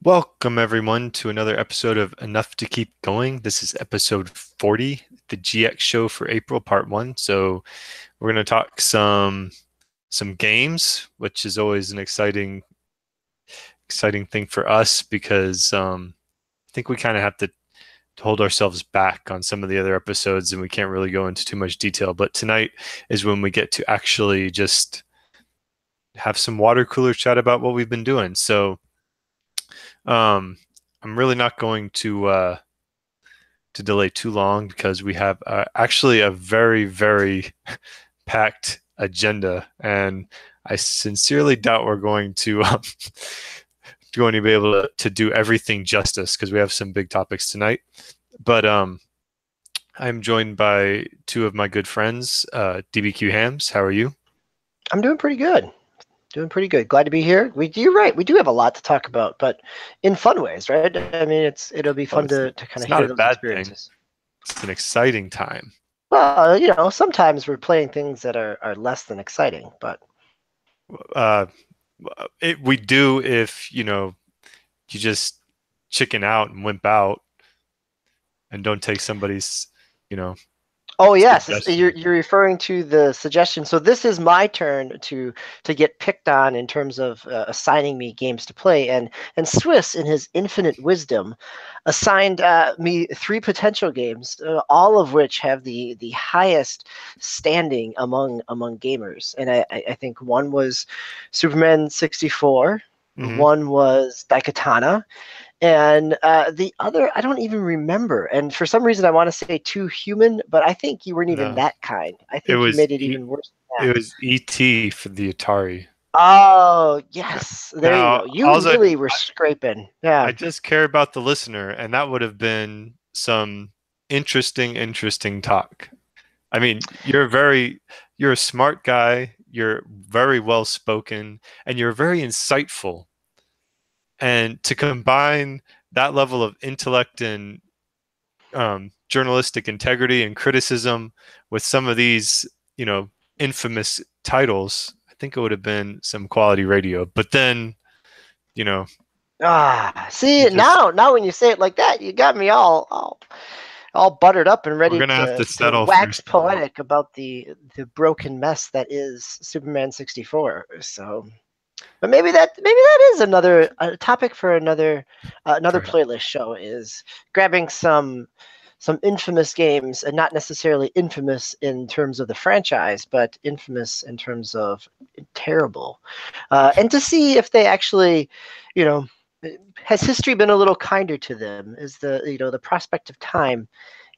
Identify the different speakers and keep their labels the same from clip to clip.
Speaker 1: Welcome, everyone, to another episode of Enough to Keep Going. This is episode 40, the GX show for April, part one. So we're going to talk some games, which is always an exciting thing for us because I think we kind of have to hold ourselves back on some of the other episodes and we can't really go into too much detail. But tonight is when we get to actually just have some water cooler chat about what we've been doing. So I'm really not going to delay too long because we have actually a very packed agenda, and I sincerely doubt we're going to going to be able to do everything justice because we have some big topics tonight. But I'm joined by two of my good friends, DBqHams. How are you?
Speaker 2: I'm doing pretty good. Doing pretty good. Glad to be here. You're right. We do have a lot to talk about, but in fun ways, right? I mean, it'll be fun to kind
Speaker 1: It's
Speaker 2: of
Speaker 1: not
Speaker 2: hear
Speaker 1: a
Speaker 2: those
Speaker 1: bad thing.
Speaker 2: experiences.
Speaker 1: It's an exciting time.
Speaker 2: Well, sometimes we're playing things that are less than exciting, but
Speaker 1: Uh, we do if you just chicken out and wimp out and don't take somebody's you know
Speaker 2: oh yes,
Speaker 1: suggestion.
Speaker 2: you're referring to the suggestion. So this is my turn to get picked on in terms of assigning me games to play, and Swiss, in his infinite wisdom, assigned me three potential games, all of which have the highest standing among gamers. And I think one was Superman 64,
Speaker 1: Hmm.
Speaker 2: one was Daikatana, and the other I don't even remember. And for some reason I want to say Too Human, but I think you weren't even
Speaker 1: No,
Speaker 2: that kind. I
Speaker 1: it
Speaker 2: think you
Speaker 1: was
Speaker 2: made it even worse than
Speaker 1: it
Speaker 2: that.
Speaker 1: was ET for the Atari.
Speaker 2: Oh yes, there you
Speaker 1: Now,
Speaker 2: go. You
Speaker 1: also
Speaker 2: really were scraping.
Speaker 1: I
Speaker 2: Yeah.
Speaker 1: just care about the listener, and that would have been some interesting talk. I mean, you're a smart guy, you're very well spoken, and you're very insightful. And to combine that level of intellect and journalistic integrity and criticism with some of these, infamous titles, I think it would have been some quality radio. But then, you know, you
Speaker 2: See,
Speaker 1: just
Speaker 2: now when you say it like that, you got me all buttered up and
Speaker 1: we're
Speaker 2: ready
Speaker 1: gonna have
Speaker 2: to
Speaker 1: to settle for
Speaker 2: wax
Speaker 1: some.
Speaker 2: poetic about the broken mess that is Superman 64. So, but maybe that is another topic for another
Speaker 1: Perhaps.
Speaker 2: playlist show, is grabbing some infamous games, and not necessarily infamous in terms of the franchise, but infamous in terms of terrible, and to see if they actually, you know, has history been a little kinder to them? Is the prospect of time,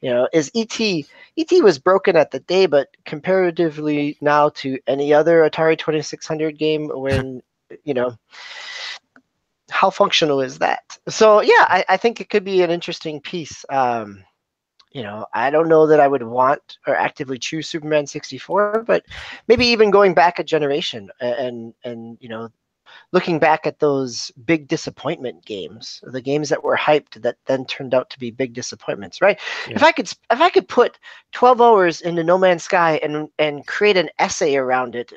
Speaker 2: is ET was broken at the day, but comparatively now to any other Atari 2600 game, when you know how functional is that? So yeah, I think it could be an interesting piece. I don't know that I would want or actively choose Superman 64, but maybe even going back a generation, and looking back at those big disappointment games, the games that were hyped that then turned out to be big disappointments, right?
Speaker 1: Yeah.
Speaker 2: If I could put 12 hours into No Man's Sky and create an essay around it,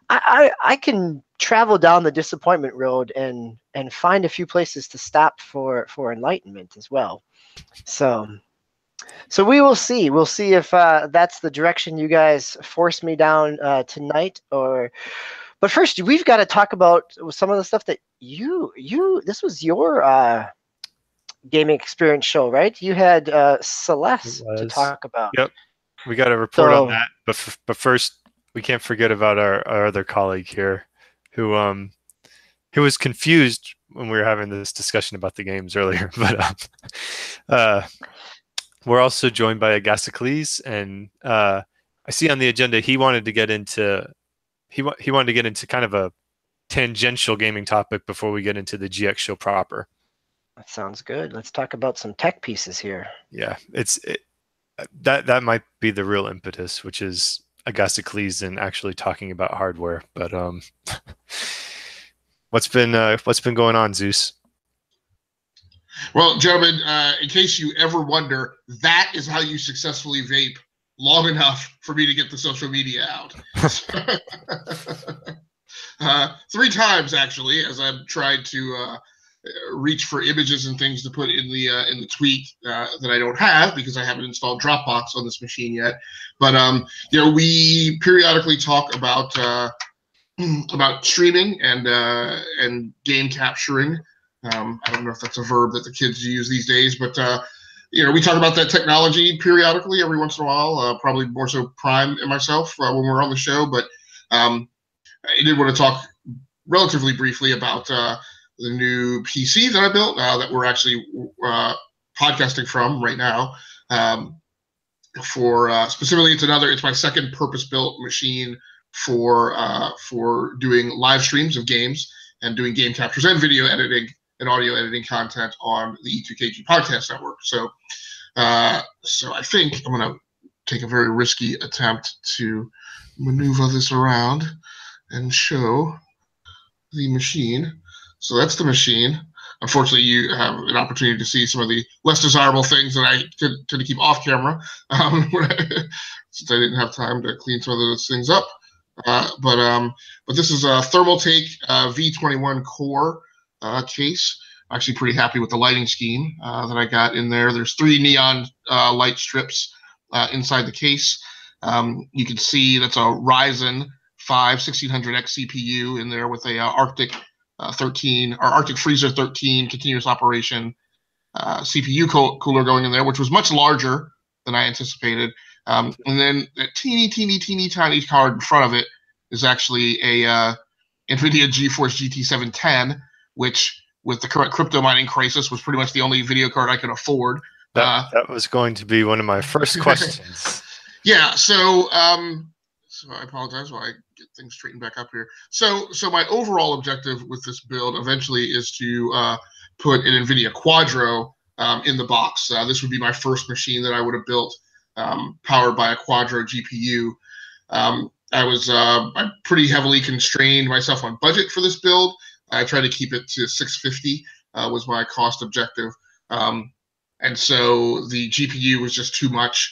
Speaker 2: I can travel down the disappointment road and find a few places to stop for enlightenment as well. So we will see. We'll see if that's the direction you guys force me down tonight, or. But first, we've got to talk about some of the stuff that you. This was your gaming experience show, right? You had
Speaker 1: It
Speaker 2: Celeste to
Speaker 1: was.
Speaker 2: talk about.
Speaker 1: Yep. We got to report on
Speaker 2: So
Speaker 1: that. But first, we can't forget about our other colleague here, who who was confused when we were having this discussion about the games earlier. But uh, we're also joined by Agasicles, and I see on the agenda he wanted to get into kind of a tangential gaming topic before we get into the GX show proper.
Speaker 2: that sounds good. Let's talk about some tech pieces here.
Speaker 1: Yeah, that might be the real impetus, which is Agasicles and actually talking about hardware. But what's been going on, Zeus?
Speaker 3: Well, gentlemen, in case you ever wonder, that is how you successfully vape long enough for me to get the social media out. 3 times, actually, as I've tried to reach for images and things to put in the tweet that I don't have because I haven't installed Dropbox on this machine yet. But we periodically talk about streaming and game capturing. I don't know if that's a verb that the kids use these days, but we talk about that technology periodically every once in a while. Probably more so Prime and myself when we're on the show. But I did want to talk relatively briefly about the new PC that I built that we're actually podcasting from right now. For specifically, it's my second purpose-built machine for doing live streams of games and doing game captures and video editing and audio editing content on the E2KG podcast network. So I think I'm going to take a very risky attempt to maneuver this around and show the machine. So that's the machine. Unfortunately, you have an opportunity to see some of the less desirable things that I tend to keep off camera since I didn't have time to clean some of those things up. But this is a Thermaltake V21 core case. I'm actually pretty happy with the lighting scheme that I got in there. There's 3 neon light strips inside the case. You can see that's a Ryzen 5 1600X CPU in there with a Arctic 13 or Arctic Freezer 13 continuous operation CPU cooler going in there, which was much larger than I anticipated. And then that teeny tiny card in front of it is actually a NVIDIA GeForce GT 710, which with the current crypto mining crisis was pretty much the only video card I could afford.
Speaker 1: That was going to be one of my first questions.
Speaker 3: Yeah, so I apologize while I get things straightened back up here. So my overall objective with this build eventually is to put an NVIDIA Quadro in the box. This would be my first machine that I would have built powered by a Quadro GPU. I pretty heavily constrained myself on budget for this build. I tried to keep it to $650 was my cost objective. And so the GPU was just too much.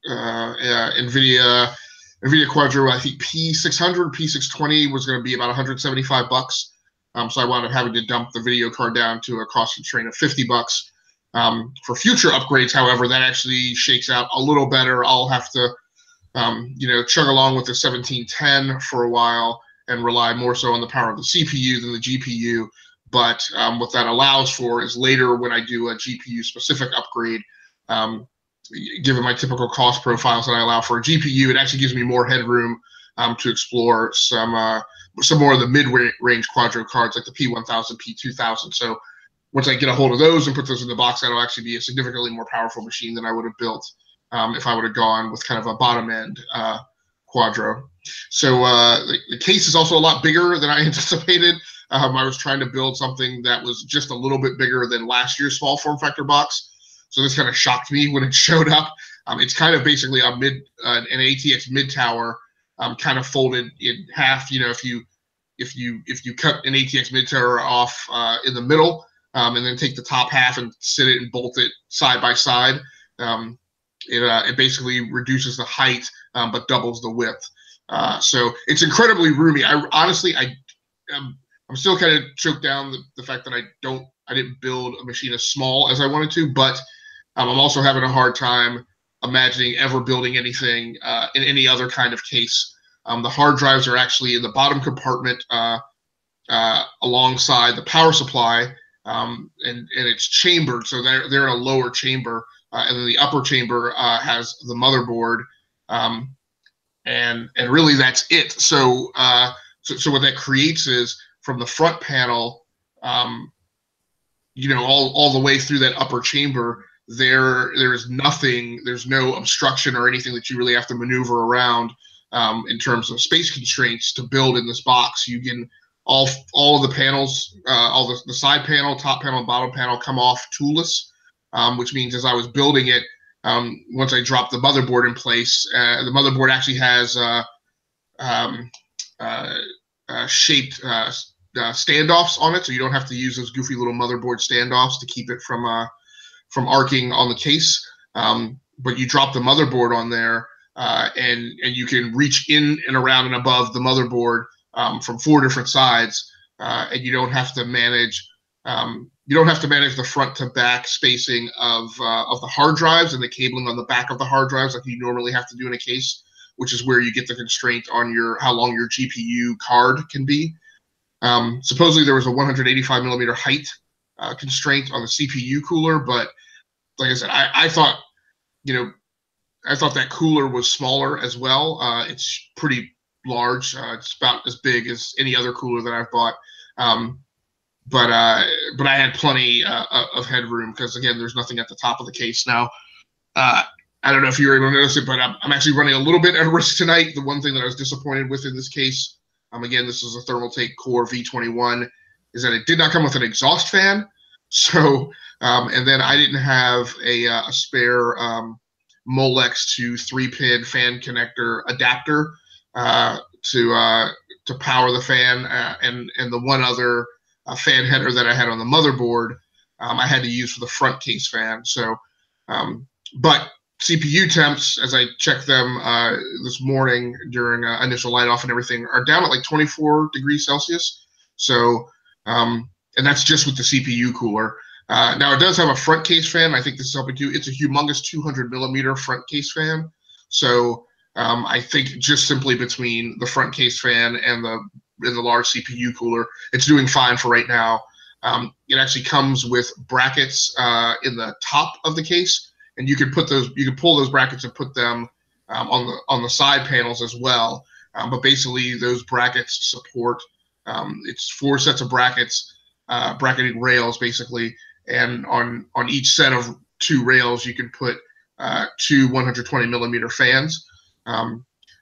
Speaker 3: NVIDIA Quadro, I think P600, P620 was going to be about $175. So I wound up having to dump the video card down to a cost constraint of $50. For future upgrades, however, that actually shakes out a little better. I'll have to, chug along with the 1710 for a while and rely more so on the power of the CPU than the GPU. But what that allows for is later when I do a GPU-specific upgrade, given my typical cost profiles that I allow for a GPU, it actually gives me more headroom to explore some more of the mid-range Quadro cards like the P1000, P2000. So once I get a hold of those and put those in the box, that'll actually be a significantly more powerful machine than I would have built if I would have gone with kind of a bottom-end Quadro. So the case is also a lot bigger than I anticipated. I was trying to build something that was just a little bit bigger than last year's small form factor box. So this kind of shocked me when it showed up. It's kind of basically an ATX mid tower, kind of folded in half. If you cut an ATX mid tower off in the middle, and then take the top half and sit it and bolt it side by side, it basically reduces the height but doubles the width. So it's incredibly roomy. I'm still kind of choked down the fact that I didn't build a machine as small as I wanted to, but I'm also having a hard time imagining ever building anything in any other kind of case. The hard drives are actually in the bottom compartment alongside the power supply, and it's chambered, so they're in a lower chamber, and then the upper chamber has the motherboard, and really that's it. So what that creates is from the front panel, all the way through that upper chamber, there is nothing, there's no obstruction or anything that you really have to maneuver around in terms of space constraints to build in this box. You can all of the panels, all the side panel, top panel, and bottom panel come off toolless, which means as I was building it, once I dropped the motherboard in place, the motherboard actually has shaped standoffs on it, so you don't have to use those goofy little motherboard standoffs to keep it from arcing on the case. But you drop the motherboard on there, and you can reach in and around and above the motherboard from 4 different sides, and you don't have to manage the front to back spacing of the hard drives and the cabling on the back of the hard drives like you normally have to do in a case, which is where you get the constraint on how long your GPU card can be. Supposedly there was a 185 millimeter height constraint on the CPU cooler, but like I said, I thought that cooler was smaller as well. It's pretty large. It's about as big as any other cooler that I've bought. But I had plenty of headroom because, again, there's nothing at the top of the case now. I don't know if you were able to notice it, but I'm actually running a little bit at risk tonight. The one thing that I was disappointed with in this case, again, this is a Thermaltake Core V21, is that it did not come with an exhaust fan. So, and then I didn't have a spare Molex to 3-pin fan connector adapter to power the fan, and the one other fan header that I had on the motherboard, I had to use for the front case fan. So, but CPU temps, as I checked them this morning during initial light off and everything, are down at like 24 degrees Celsius. So, and that's just with the CPU cooler. Now, it does have a front case fan. I think this is helping too. It's a humongous 200 millimeter front case fan. So I think just simply between the front case fan and the large CPU cooler, it's doing fine for right now. It actually comes with brackets in the top of the case, and you can pull those brackets and put them on the side panels as well. But basically, those brackets support it's 4 sets of brackets, bracketing rails basically, and on each set of 2 rails you can put 2 120 millimeter fans.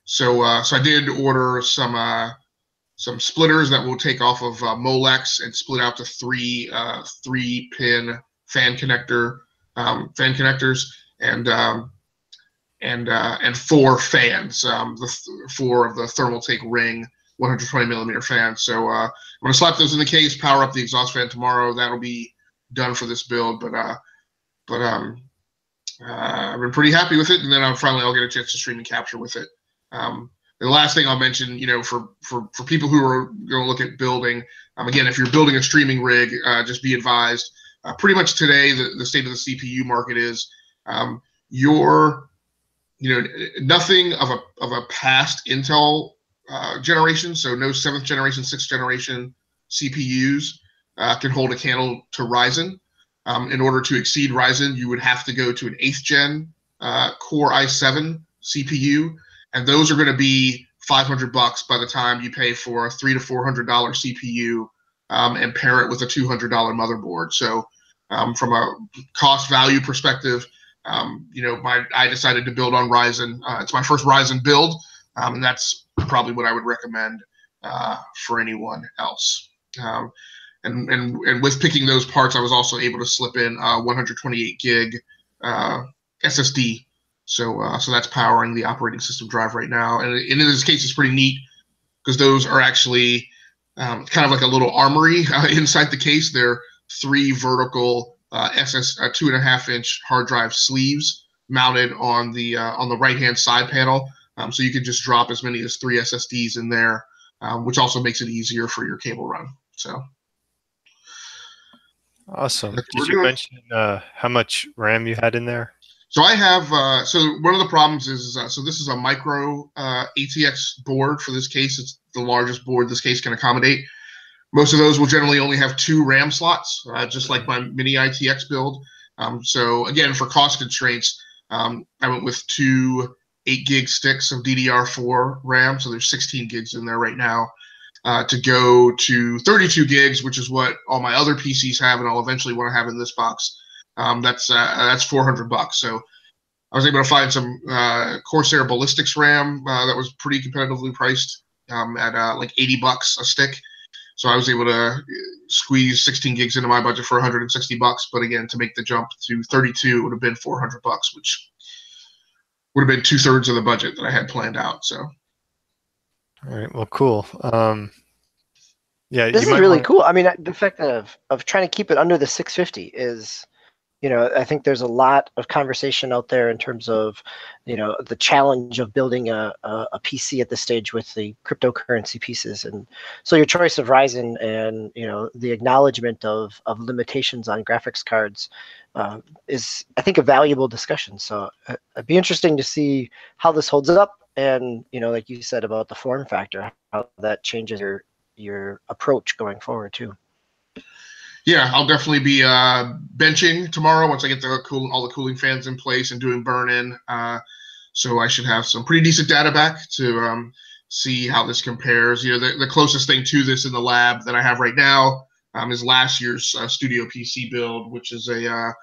Speaker 3: So I did order some splitters that will take off of Molex and split out to 3-pin fan connectors and 4 fans, the 4 of the Thermaltake Ring 120 millimeter fans. So I'm gonna slap those in the case, power up the exhaust fan tomorrow. That'll be done for this build. But I've been pretty happy with it, and then I'll get a chance to stream and capture with it. The last thing I'll mention, for people who are going to look at building, again, if you're building a streaming rig, just be advised. Pretty much today, the state of the CPU market is nothing of a past Intel generation, so no 7th generation, 6th generation CPUs can hold a candle to Ryzen. In order to exceed Ryzen, you would have to go to an 8th gen Core i7 CPU, and those are going to be $500 by the time you pay for a $300 to $400 CPU and pair it with a $200 motherboard. So from a cost value perspective, I decided to build on Ryzen. It's my first Ryzen build, and that's probably what I would recommend for anyone else. And with picking those parts, I was also able to slip in 128 gig SSD. So that's powering the operating system drive right now. And in this case, it's pretty neat because those are actually kind of like a little armory inside the case. They're 3 vertical 2.5-inch hard drive sleeves mounted on the right-hand side panel. So you can just drop as many as 3 SSDs in there, which also makes it easier for your cable run. So.
Speaker 1: Awesome. Did you mention how much RAM you had in there?
Speaker 3: So I have, so one of the problems is, so this is a micro ATX board for this case. It's the largest board this case can accommodate. Most of those will generally only have 2 RAM slots, just like my mini ITX build. So again, for cost constraints, I went with 2 8-gig sticks of DDR4 RAM. So there's 16 gigs in there right now. To go to 32 gigs, which is what all my other PCs have, and I'll eventually want to have in this box. That's $400. So I was able to find some Corsair Ballistics RAM that was pretty competitively priced at like $80 a stick. So I was able to squeeze 16 gigs into my budget for $160. But again, to make the jump to 32 would have been $400, which would have been 2/3 of the budget that I had planned out. So.
Speaker 1: All right. Well, cool. Yeah,
Speaker 2: this is really cool. I mean, the fact of trying to keep it under the 650 is I think there's a lot of conversation out there in terms of, the challenge of building a PC at this stage with the cryptocurrency pieces. And so your choice of Ryzen and, the acknowledgement of limitations on graphics cards is, I think, a valuable discussion. So it'd be interesting to see how this holds up. And, like you said about the form factor, how that changes your approach going forward too.
Speaker 3: Yeah, I'll definitely be benching tomorrow once I get all the cooling fans in place and doing burn-in. So I should have some pretty decent data back to see how this compares. The closest thing to this in the lab that I have right now is last year's Studio PC build, which is a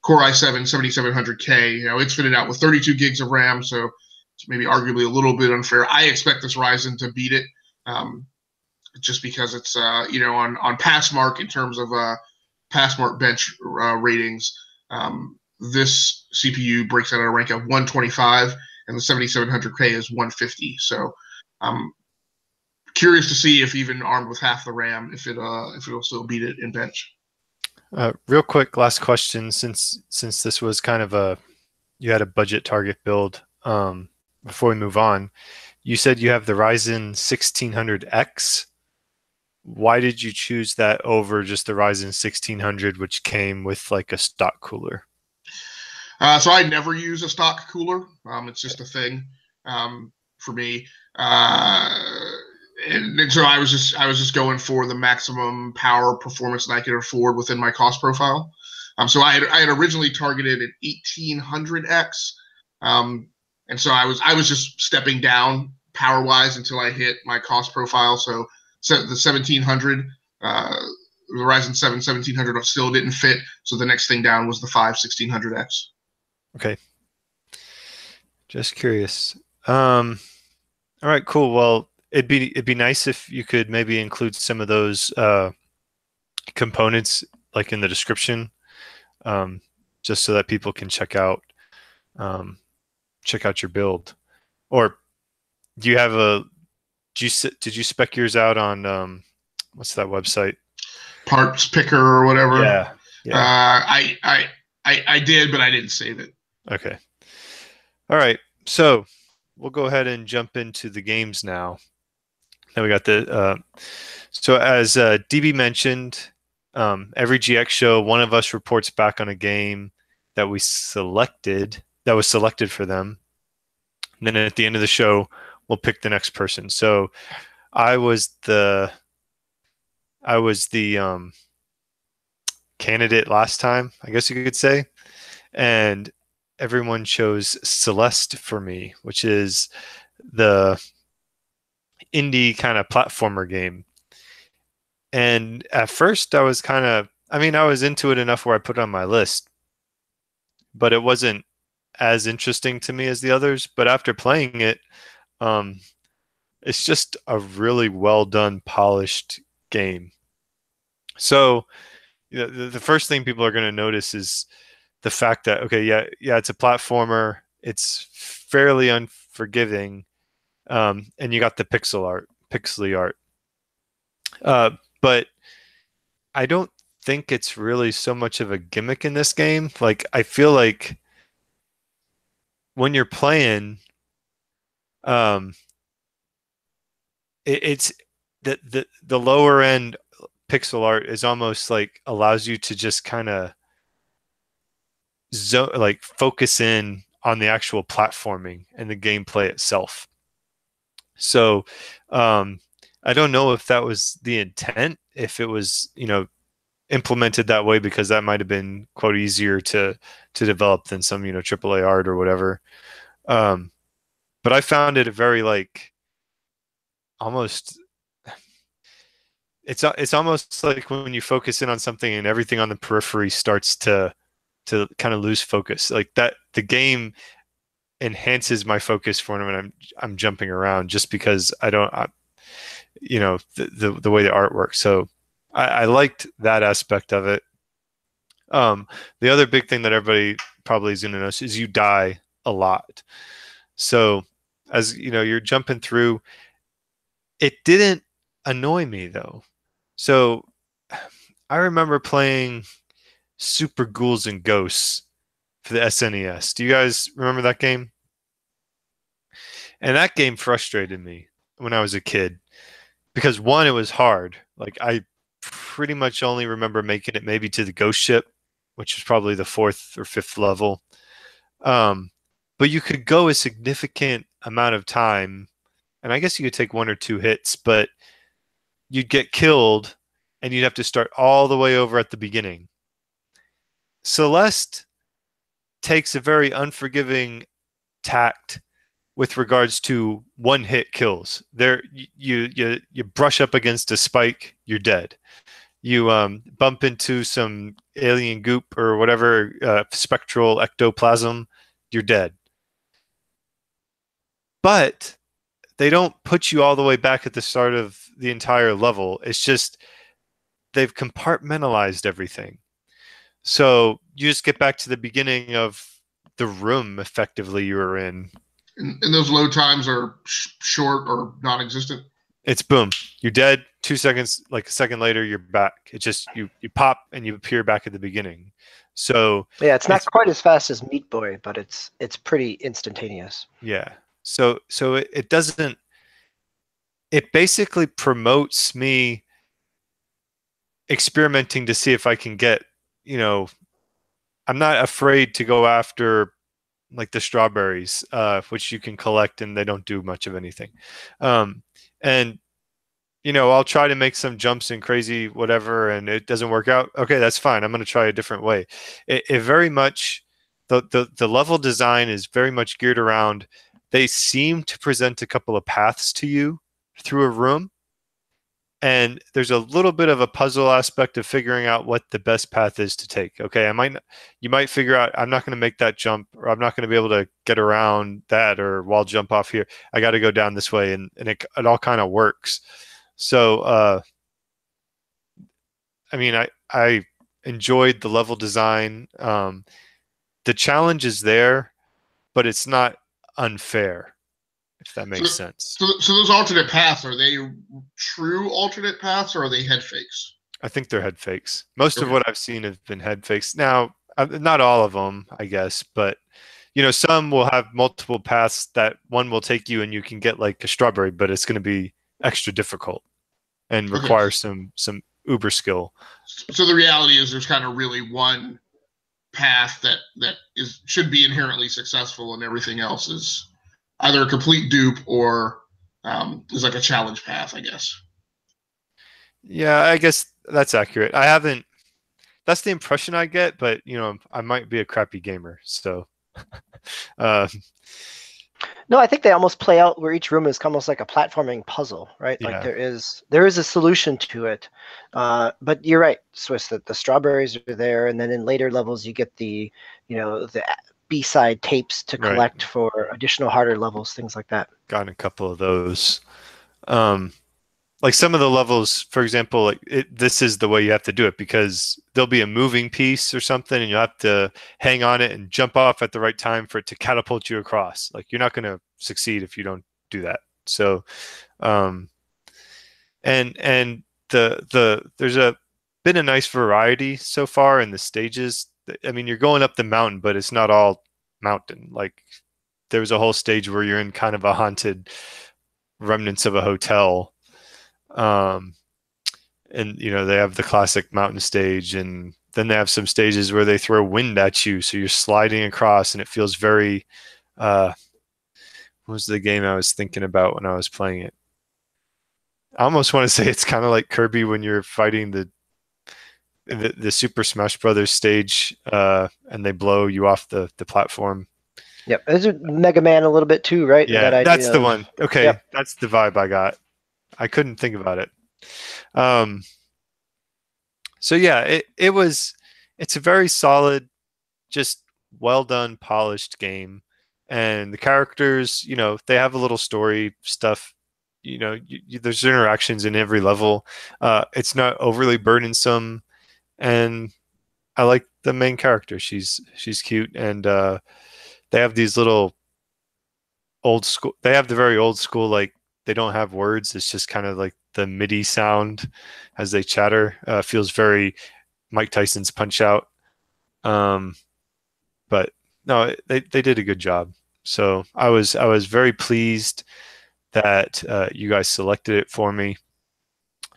Speaker 3: Core i7 7700K. It's fitted out with 32 gigs of RAM, so it's maybe arguably a little bit unfair. I expect this Ryzen to beat it. Just because it's on Passmark in terms of Passmark bench ratings, this CPU breaks out at a rank of 125, and the 7700K is 150. So I'm curious to see if even armed with half the RAM, if it'll still beat it in bench.
Speaker 1: Real quick, last question. Since this was kind of you had a budget target build. Before we move on, you said you have the Ryzen 1600X. Why did you choose that over just the Ryzen 1600, which came with like a stock cooler?
Speaker 3: So I never use a stock cooler. It's just a thing for me. And so I was just going for the maximum power performance that I could afford within my cost profile. So I had originally targeted an 1800X, and so I was just stepping down power wise until I hit my cost profile. So the 1700, the Ryzen 7 1700 still didn't fit. So the next thing down was the 1600X.
Speaker 1: Okay. Just curious. All right, cool. Well, it'd be nice if you could maybe include some of those components like in the description, just so that people can check out your build. Or do you have did you spec yours out on what's that website?
Speaker 3: Parts Picker or whatever.
Speaker 1: Yeah.
Speaker 3: I did, but I didn't save it.
Speaker 1: Okay. All right. So we'll go ahead and jump into the games now. Now we got the so as DB mentioned, every GX show, one of us reports back on a game that was selected for them. And then at the end of the show, we'll pick the next person. So I was the candidate last time, I guess you could say, and everyone chose Celeste for me, which is the indie kind of platformer game. And at first I was I was into it enough where I put it on my list, but it wasn't as interesting to me as the others. But after playing it, it's just a really well done, polished game. So the first thing people are going to notice is the fact that, okay, yeah, it's a platformer. It's fairly unforgiving. And you got the pixely art. But I don't think it's really so much of a gimmick in this game. Like, I feel like when you're playing, it's the lower end pixel art is almost like allows you to just kind of focus in on the actual platforming and the gameplay itself. So I don't know if that was the intent, if it was implemented that way because that might have been quote easier to develop than some AAA art or whatever. But I found it a very almost. It's almost like when you focus in on something and everything on the periphery starts to kind of lose focus. Like that, the game enhances my focus for when I'm jumping around, just because the way the art works. So I liked that aspect of it. The other big thing that everybody probably is going to notice is you die a lot. So as you're jumping through, it didn't annoy me though. So I remember playing Super Ghouls and Ghosts for the SNES. Do you guys remember that game? And that game frustrated me when I was a kid because one, it was hard. Like I pretty much only remember making it maybe to the ghost ship, which was probably the fourth or fifth level. But you could go a significant amount of time, and I guess you could take one or two hits, but you'd get killed and you'd have to start all the way over at the beginning. Celeste takes a very unforgiving tact with regards to one hit kills. There, you brush up against a spike, you're dead. You bump into some alien goop or whatever spectral ectoplasm, you're dead. But they don't put you all the way back at the start of the entire level. It's just they've compartmentalized everything. So you just get back to the beginning of the room effectively you were in.
Speaker 3: And those load times are short or non-existent?
Speaker 1: It's boom. You're dead. 2 seconds, like a second later, you're back. It's just you pop and you appear back at the beginning. So
Speaker 2: yeah, it's not quite as fast as Meat Boy, but it's pretty instantaneous.
Speaker 1: Yeah. So it doesn't. It basically promotes me experimenting to see if I can get, I'm not afraid to go after like the strawberries, which you can collect and they don't do much of anything. And, I'll try to make some jumps and crazy whatever, and it doesn't work out. Okay, that's fine. I'm going to try a different way. It very much, the level design is very much geared around, they seem to present a couple of paths to you through a room. And there's a little bit of a puzzle aspect of figuring out what the best path is to take. Okay, you might figure out I'm not going to make that jump, or I'm not going to be able to get around that, or wall jump off here. I got to go down this way, and it all kind of works. So, I enjoyed the level design. The challenge is there, but it's not unfair, if that makes sense.
Speaker 3: So those alternate paths, are they true alternate paths, or are they head fakes?
Speaker 1: I think they're head fakes. Most of what I've seen have been head fakes. Now, not all of them, I guess, but some will have multiple paths that one will take you and you can get like a strawberry, but it's going to be extra difficult and require some uber skill.
Speaker 3: So the reality is there's kind of really one path that should be inherently successful, and everything else is either a complete dupe or is like a challenge path, I guess.
Speaker 1: Yeah, I guess that's accurate. That's the impression I get, but I might be a crappy gamer, so.
Speaker 2: No, I think they almost play out where each room is almost like a platforming puzzle, right?
Speaker 1: Yeah.
Speaker 2: Like there is a solution to it. But you're right, Swiss, that the strawberries are there, and then in later levels you get the B-side tapes to collect for additional harder levels, things like that.
Speaker 1: Gotten a couple of those. Like some of the levels, for example, this is the way you have to do it, because there'll be a moving piece or something and you'll have to hang on it and jump off at the right time for it to catapult you across. Like you're not going to succeed if you don't do that. So, and there's been a nice variety so far in the stages. I mean, you're going up the mountain, but it's not all mountain. Like there was a whole stage where you're in kind of a haunted remnants of a hotel. And they have the classic mountain stage, and then they have some stages where they throw wind at you, so you're sliding across, and it feels very what was the game I was thinking about when I was playing it? I almost want to say it's kind of like Kirby when you're fighting the Super Smash Brothers stage, and they blow you off the platform.
Speaker 2: Yep, there's Mega Man a little bit too, right?
Speaker 1: Yeah, that's the one. Okay, yep. That's the vibe I got. I couldn't think about it. So yeah, it's a very solid, just well done, polished game. And the characters, they have a little story stuff. There's interactions in every level. It's not overly burdensome, and I like the main character. She's cute, and they have these little old school. They have the very old school, like, they don't have words. It's just kind of like the MIDI sound as they chatter. Feels very Mike Tyson's Punch Out. But no, they did a good job. So I was very pleased that you guys selected it for me.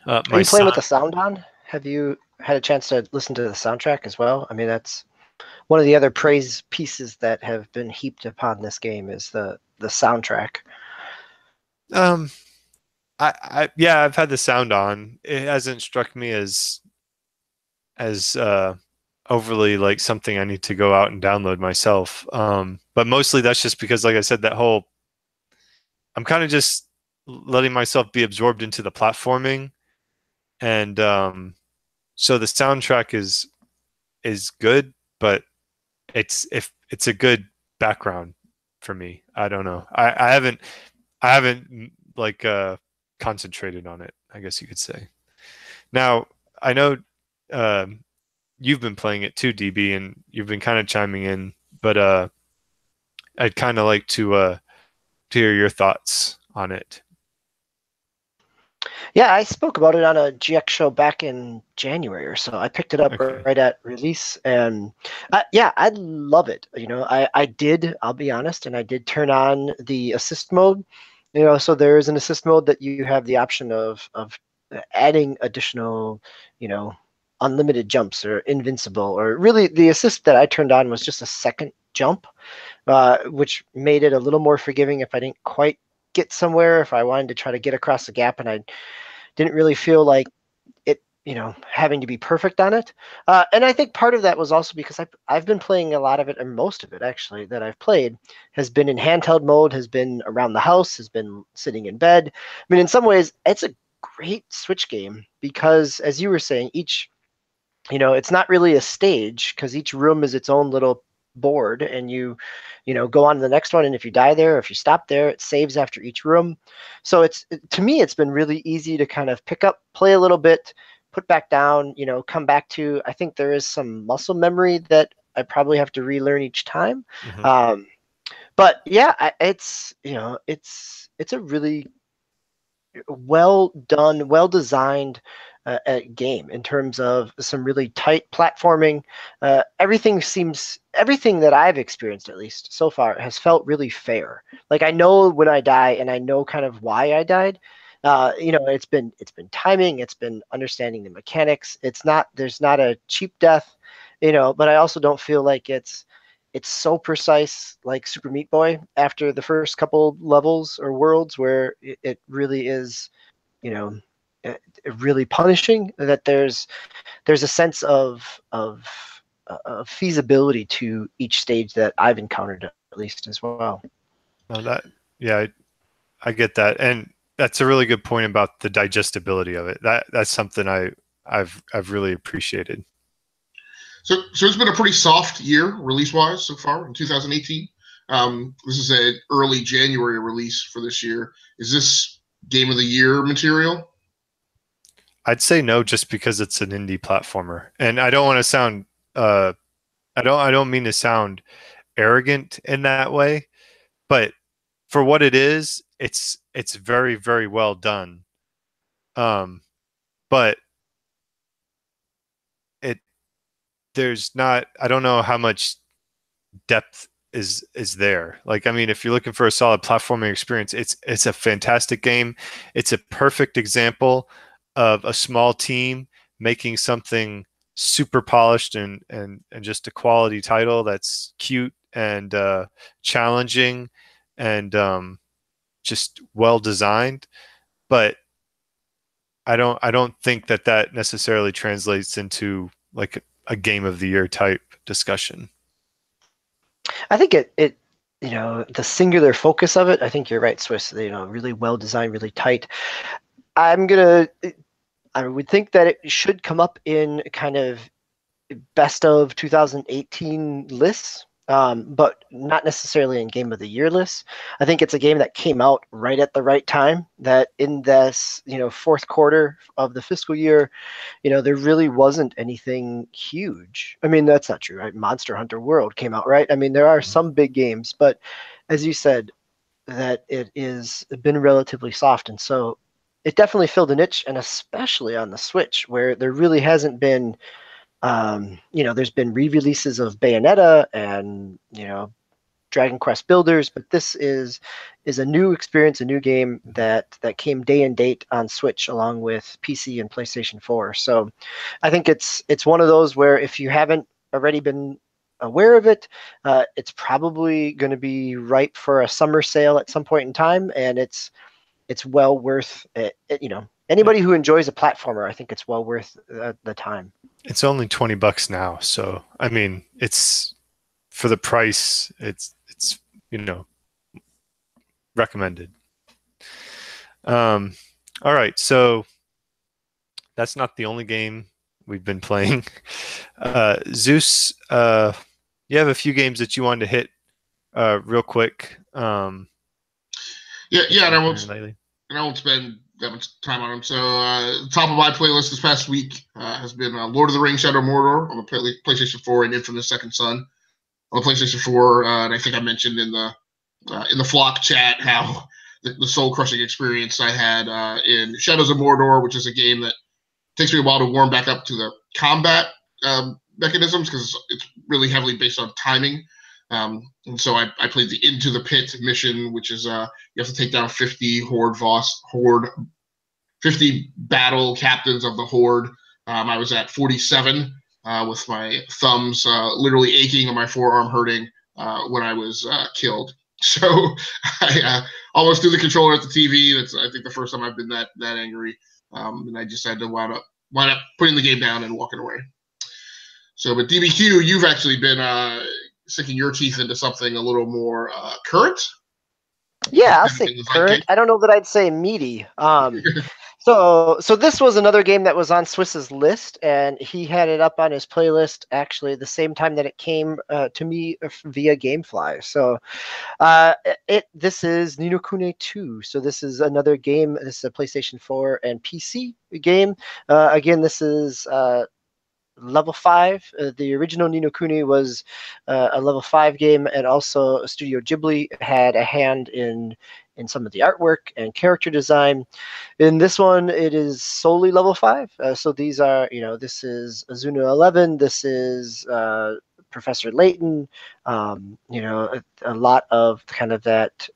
Speaker 2: Are
Speaker 1: My
Speaker 2: you playing
Speaker 1: son,
Speaker 2: with the sound on? Have you had a chance to listen to the soundtrack as well? I mean, that's one of the other praise pieces that have been heaped upon this game is the soundtrack.
Speaker 1: um, yeah, I've had the sound on. It hasn't struck me as overly like something I need to go out and download myself. But mostly that's just because, like I said, that whole I'm kind of just letting myself be absorbed into the platforming, and so the soundtrack is good, but if it's a good background for me. I don't know. I haven't like concentrated on it, I guess you could say. Now, I know um you've been playing it too, DB, and you've been kind of chiming in, but I'd kind of like to hear your thoughts on it.
Speaker 2: Yeah, I spoke about it on a GX show back in January or so. I picked it up
Speaker 1: Okay.
Speaker 2: right at release, and yeah, I love it. You know, I did. I'll be honest, and I did turn on the assist mode. You know, so there is an assist mode that you have the option of adding additional, you know, unlimited jumps or invincible, or really the assist that I turned on was just a second jump, which made it a little more forgiving if I didn't quite get somewhere, if I wanted to try to get across the gap and I didn't really feel like it, you know, having to be perfect on it. And I think part of that was also because I've been playing a lot of it, and most of it actually that I've played has been in handheld mode, has been around the house, has been sitting in bed. I mean, in some ways, it's a great Switch game because, as you were saying, each, you know, it's not really a stage because each room is its own little board, and you know, go on to the next one, and if you die there, or if you stop there, it saves after each room. So to me, it's been really easy to kind of pick up, play a little bit, put back down, you know, come back to. I think there is some muscle memory that I probably have to relearn each time.
Speaker 1: Hmm.
Speaker 2: um, but yeah, it's, you know, it's a really well done, well designed game in terms of some really tight platforming. Everything that I've experienced, at least so far, has felt really fair. Like I know when I die, and I know kind of why I died. You know, it's been timing, it's been understanding the mechanics. There's not a cheap death, you know, but I also don't feel like it's so precise like Super Meat Boy after the first couple levels or worlds where it really is, you know, really punishing. That there's a sense of feasibility to each stage that I've encountered at least as well.
Speaker 1: No, yeah, I get that, and that's a really good point about the digestibility of it. That's something I've really appreciated.
Speaker 3: So it's been a pretty soft year release wise so far in 2018. This is an early January release for this year. Is this game of the year material?
Speaker 1: I'd say no, just because it's an indie platformer, and I don't want to sound uh, I don't mean to sound arrogant in that way, but for what it is, it's very very well done. Um, but it there's not I don't know how much depth is there. Like, I mean, if you're looking for a solid platforming experience, it's a fantastic game. It's a perfect example of a small team making something super polished and just a quality title that's cute and challenging and just well designed. But I don't think that necessarily translates into like a game of the year type discussion.
Speaker 2: I think it you know, the singular focus of it, I think you're right, Swiss. You know, really well designed, really tight. I'm gonna I would think that it should come up in kind of best of 2018 lists, but not necessarily in game of the year lists. I think it's a game that came out right at the right time. That in this, you know, fourth quarter of the fiscal year, you know, there really wasn't anything huge. I mean, that's not true, right? Monster Hunter World came out, right? I mean, there are some big games, but as you said, that it is been relatively soft, and so it definitely filled a niche, and especially on the Switch, where there really hasn't been There's been re-releases of Bayonetta and Dragon Quest Builders, but this is a new experience, a new game that came day and date on Switch along with PC and PlayStation 4. So I think it's one of those where if you haven't already been aware of it, it's probably going to be ripe for a summer sale at some point in time, and it's well worth it. Anybody who enjoys a platformer, I think it's well worth the time.
Speaker 1: It's only $20 now, so I mean, it's for the price. It's recommended. All right, so that's not the only game we've been playing. Zeus, you have a few games that you wanted to hit real quick.
Speaker 3: Yeah, and I won't spend that much time on them. So, top of my playlist this past week has been Lord of the Rings: Shadow of Mordor on the PlayStation 4 and Infamous Second Son on the PlayStation 4. And I think I mentioned in the Flock chat how the soul-crushing experience I had in Shadows of Mordor, which is a game that takes me a while to warm back up to the combat mechanisms because it's really heavily based on timing. And so I played the Into the Pit mission, which is you have to take down 50 50 battle captains of the Horde. I was at 47 with my thumbs literally aching and my forearm hurting when I was killed. So I almost threw the controller at the TV. That's I think the first time I've been that angry. And I just had to wind up putting the game down and walking away. So, but DBQ, you've actually been sinking your teeth into something a little more current.
Speaker 2: Yeah, I'll say current. I don't know that I'd say meaty. So this was another game that was on Swiss's list, and he had it up on his playlist actually the same time that it came to me via GameFly. So this is Ni no Kuni 2. So this is another game. This is a PlayStation 4 and PC game. Again, this is level 5. The original Ni no Kuni was a level 5 game, and also Studio Ghibli had a hand in some of the artwork and character design. In this one, it is solely level 5. So these are, this is Azuna 11. This is Professor Layton. A lot of kind of that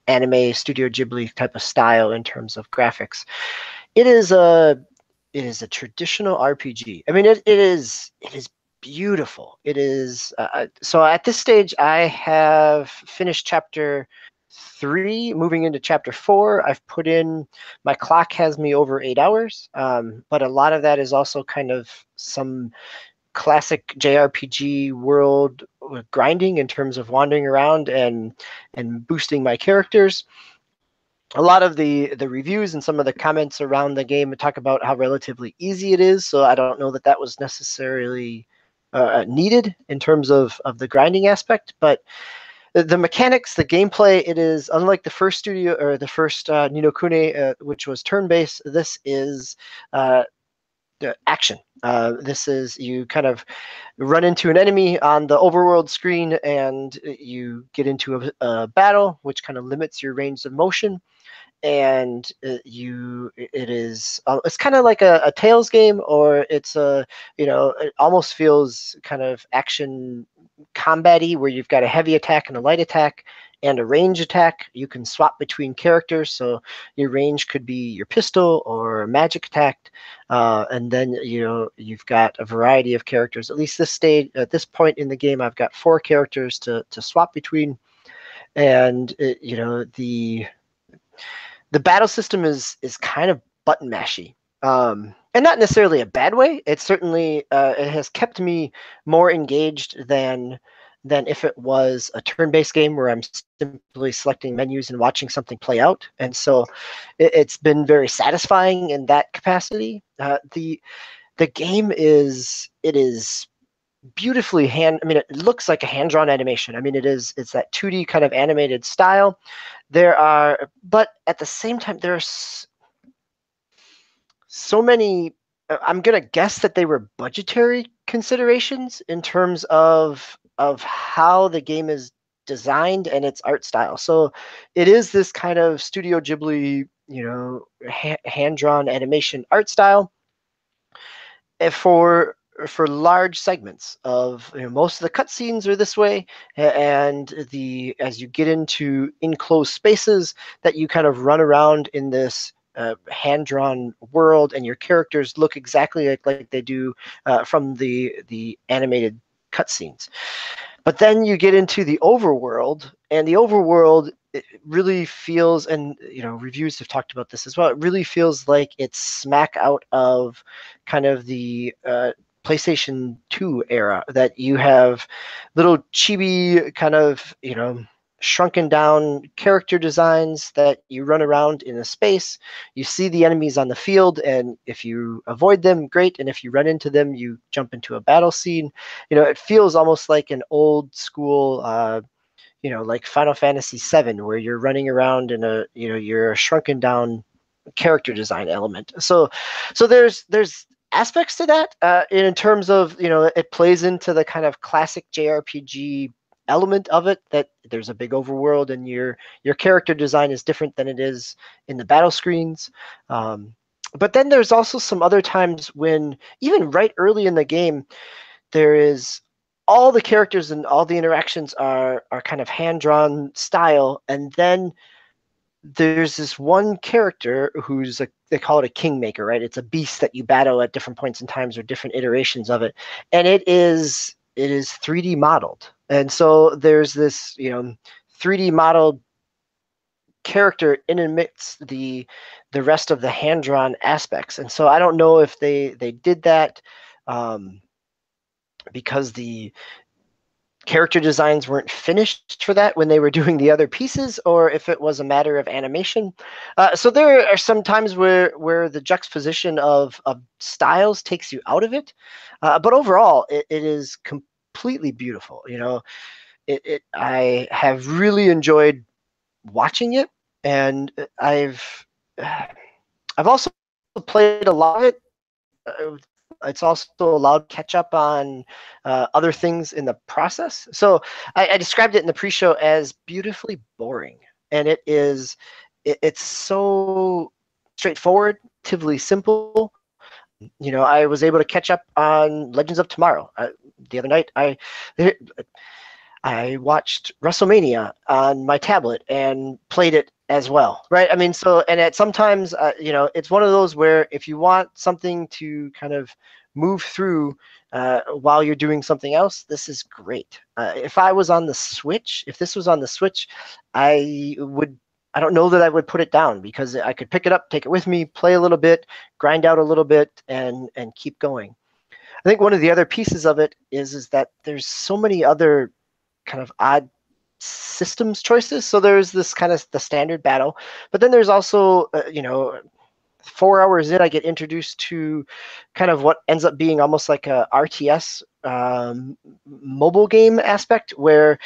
Speaker 2: anime Studio Ghibli type of style in terms of graphics. It is a traditional RPG. I mean, it is beautiful. It is so at this stage I have finished chapter 3, moving into chapter 4. I've put in, my clock has me over 8 hours, but a lot of that is also kind of some classic JRPG world grinding in terms of wandering around and boosting my characters. A lot of the reviews and some of the comments around the game talk about how relatively easy it is, so I don't know that was necessarily needed in terms of the grinding aspect, but the mechanics, the gameplay, it is unlike the first Ni no Kuni, which was turn-based. This is action. This is, you kind of run into an enemy on the overworld screen and you get into a battle, which kind of limits your range of motion. And it's kind of like a Tales game, or it's it almost feels kind of action combat-y, where you've got a heavy attack and a light attack and a range attack. You can swap between characters, so your range could be your pistol or a magic attack, and then you've got a variety of characters. At least at this point in the game, I've got 4 characters to swap between, and the battle system is kind of button mashy. And not necessarily a bad way. It certainly it has kept me more engaged than if it was a turn-based game where I'm simply selecting menus and watching something play out. And so it's been very satisfying in that capacity. The game is beautifully it looks like a hand-drawn animation. I mean, it's that 2D kind of animated style. But at the same time, there's so many, I'm going to guess that they were budgetary considerations in terms of how the game is designed and its art style. So it is this kind of Studio Ghibli, hand-drawn animation art style. For for large segments of, most of the cutscenes are this way, and as you get into enclosed spaces that you kind of run around in this hand-drawn world, and your characters look exactly like they do from the animated cutscenes. But then you get into the overworld, and the overworld, it really feels, and reviews have talked about this as well, it really feels like it's smack out of kind of the PlayStation 2 era, that you have little chibi kind of, shrunken down character designs that you run around in a space. You see the enemies on the field, and if you avoid them, great. And if you run into them, you jump into a battle scene. It feels almost like an old school, like Final Fantasy VII, where you're running around in you're a shrunken down character design element. So there's aspects to that in terms of, it plays into the kind of classic JRPG element of it, that there's a big overworld and your character design is different than it is in the battle screens. But then there's also some other times when, even right early in the game, there is all the characters and all the interactions are kind of hand-drawn style, and then there's this one character who's they call it a kingmaker, right? It's a beast that you battle at different points in times or different iterations of it, and it is 3D modeled. And so there's this 3D modeled character in amidst the rest of the hand-drawn aspects. And so I don't know if they did that because the character designs weren't finished for that when they were doing the other pieces, or if it was a matter of animation. So there are some times where the juxtaposition of styles takes you out of it. But overall, it is completely beautiful. I have really enjoyed watching it, and I've also played a lot of it. It's also allowed to catch up on other things in the process. So I described it in the pre-show as beautifully boring, and it's so straightforward, relatively simple. I was able to catch up on Legends of Tomorrow. The other night, I watched WrestleMania on my tablet and played it as well, right? I mean, sometimes, it's one of those where if you want something to kind of move through while you're doing something else, this is great. If this was on the Switch, I don't know that I would put it down, because I could pick it up, take it with me, play a little bit, grind out a little bit, and keep going. I think one of the other pieces of it is that there's so many other kind of odd systems choices. So there's this kind of the standard battle, but then there's also 4 hours in, I get introduced to kind of what ends up being almost like a RTS mobile game aspect, where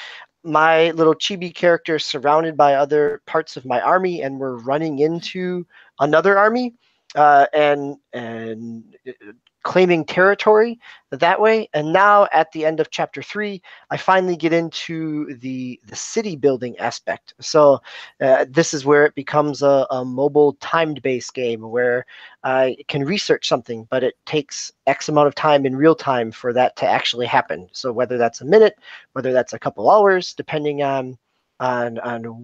Speaker 2: my little chibi character is surrounded by other parts of my army, and we're running into another army and claiming territory that way. And now at the end of chapter 3, I finally get into the city building aspect. So this is where it becomes a mobile timed based game, where I can research something, but it takes X amount of time in real time for that to actually happen. So whether that's a minute, whether that's a couple hours, depending on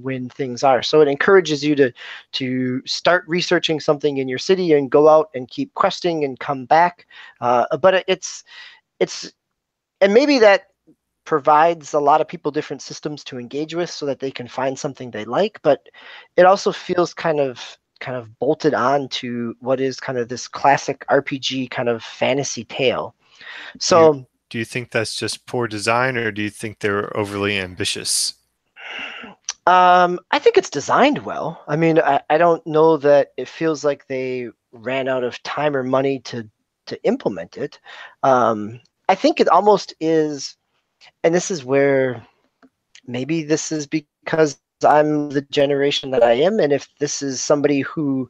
Speaker 2: when things are. So it encourages you to start researching something in your city and go out and keep questing and come back. But it's and maybe that provides a lot of people different systems to engage with so that they can find something they like. But it also feels kind of bolted on to what is kind of this classic RPG kind of fantasy tale. So
Speaker 1: do you think that's just poor design, or do you think they're overly ambitious?
Speaker 2: I think it's designed well. I mean, I don't know that it feels like they ran out of time or money to implement it. I think it almost is, and this is where maybe this is because I'm the generation that I am, and if this is somebody who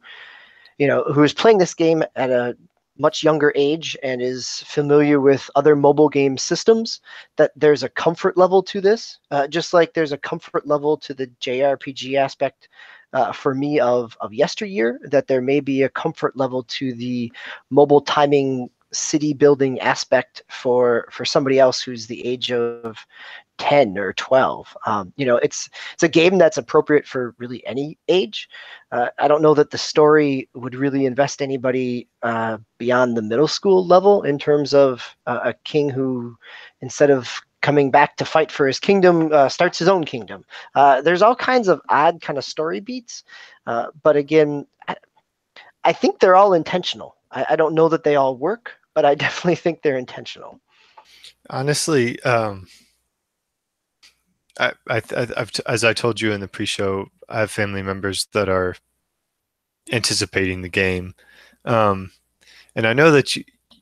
Speaker 2: is playing this game at a much younger age and is familiar with other mobile game systems, that there's a comfort level to this, just like there's a comfort level to the JRPG aspect for me of yesteryear, that there may be a comfort level to the mobile timing city building aspect for somebody else who's the age of 10 or 12. It's a game that's appropriate for really any age. I don't know that the story would really invest anybody beyond the middle school level in terms of a king who, instead of coming back to fight for his kingdom, starts his own kingdom. There's all kinds of odd kind of story beats, but again, I think they're all intentional. I don't know that they all work, but I definitely think they're intentional.
Speaker 1: Honestly, I've as I told you in the pre-show, I have family members that are anticipating the game, and I know that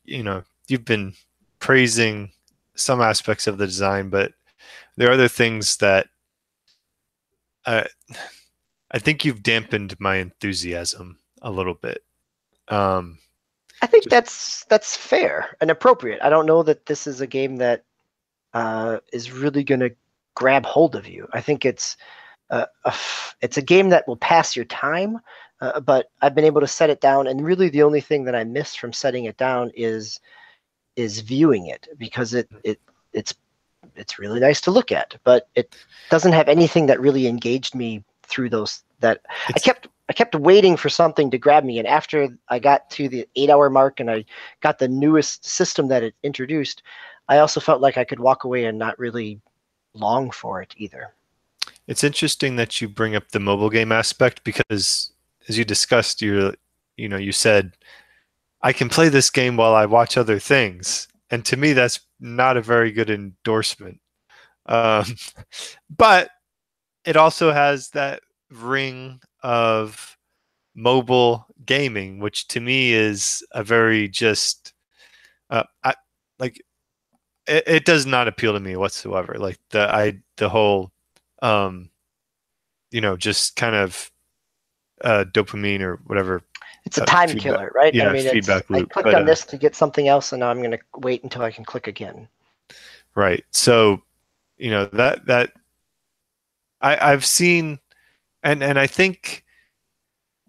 Speaker 1: you've been praising some aspects of the design, but there are other things that I think you've dampened my enthusiasm a little bit.
Speaker 2: I think that's fair and appropriate. I don't know that this is a game that is really going to grab hold of you. I think it's a game that will pass your time, but I've been able to set it down, and really the only thing that I missed from setting it down is viewing it, because it's really nice to look at, but it doesn't have anything that really engaged me through those. I kept waiting for something to grab me, and after I got to the 8-hour mark and I got the newest system that it introduced, I also felt like I could walk away and not really long for it either.
Speaker 1: It's interesting that you bring up the mobile game aspect, because as you discussed, you said, I can play this game while I watch other things. And to me, that's not a very good endorsement. But it also has that ring of mobile gaming, which to me is a very just, it does not appeal to me whatsoever. Like the whole, just kind of dopamine or whatever.
Speaker 2: It's a time killer, right?
Speaker 1: Yeah,
Speaker 2: I mean,
Speaker 1: feedback loop.
Speaker 2: I clicked on this to get something else, and now I'm going to wait until I can click again.
Speaker 1: Right. So, that I've seen, and I think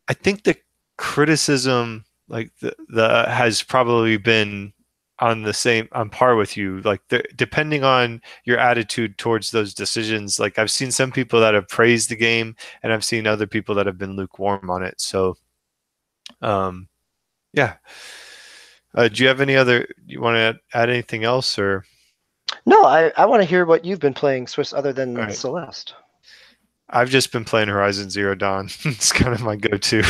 Speaker 1: the criticism, like the has probably been on par with you, like depending on your attitude towards those decisions. Like I've seen some people that have praised the game, and I've seen other people that have been lukewarm on it. So yeah. Do you have you want to add anything else, or?
Speaker 2: No, I want to hear what you've been playing, Swiss, other than
Speaker 1: right.
Speaker 2: Celeste.
Speaker 1: I've just been playing Horizon Zero Dawn. It's kind of my go-to,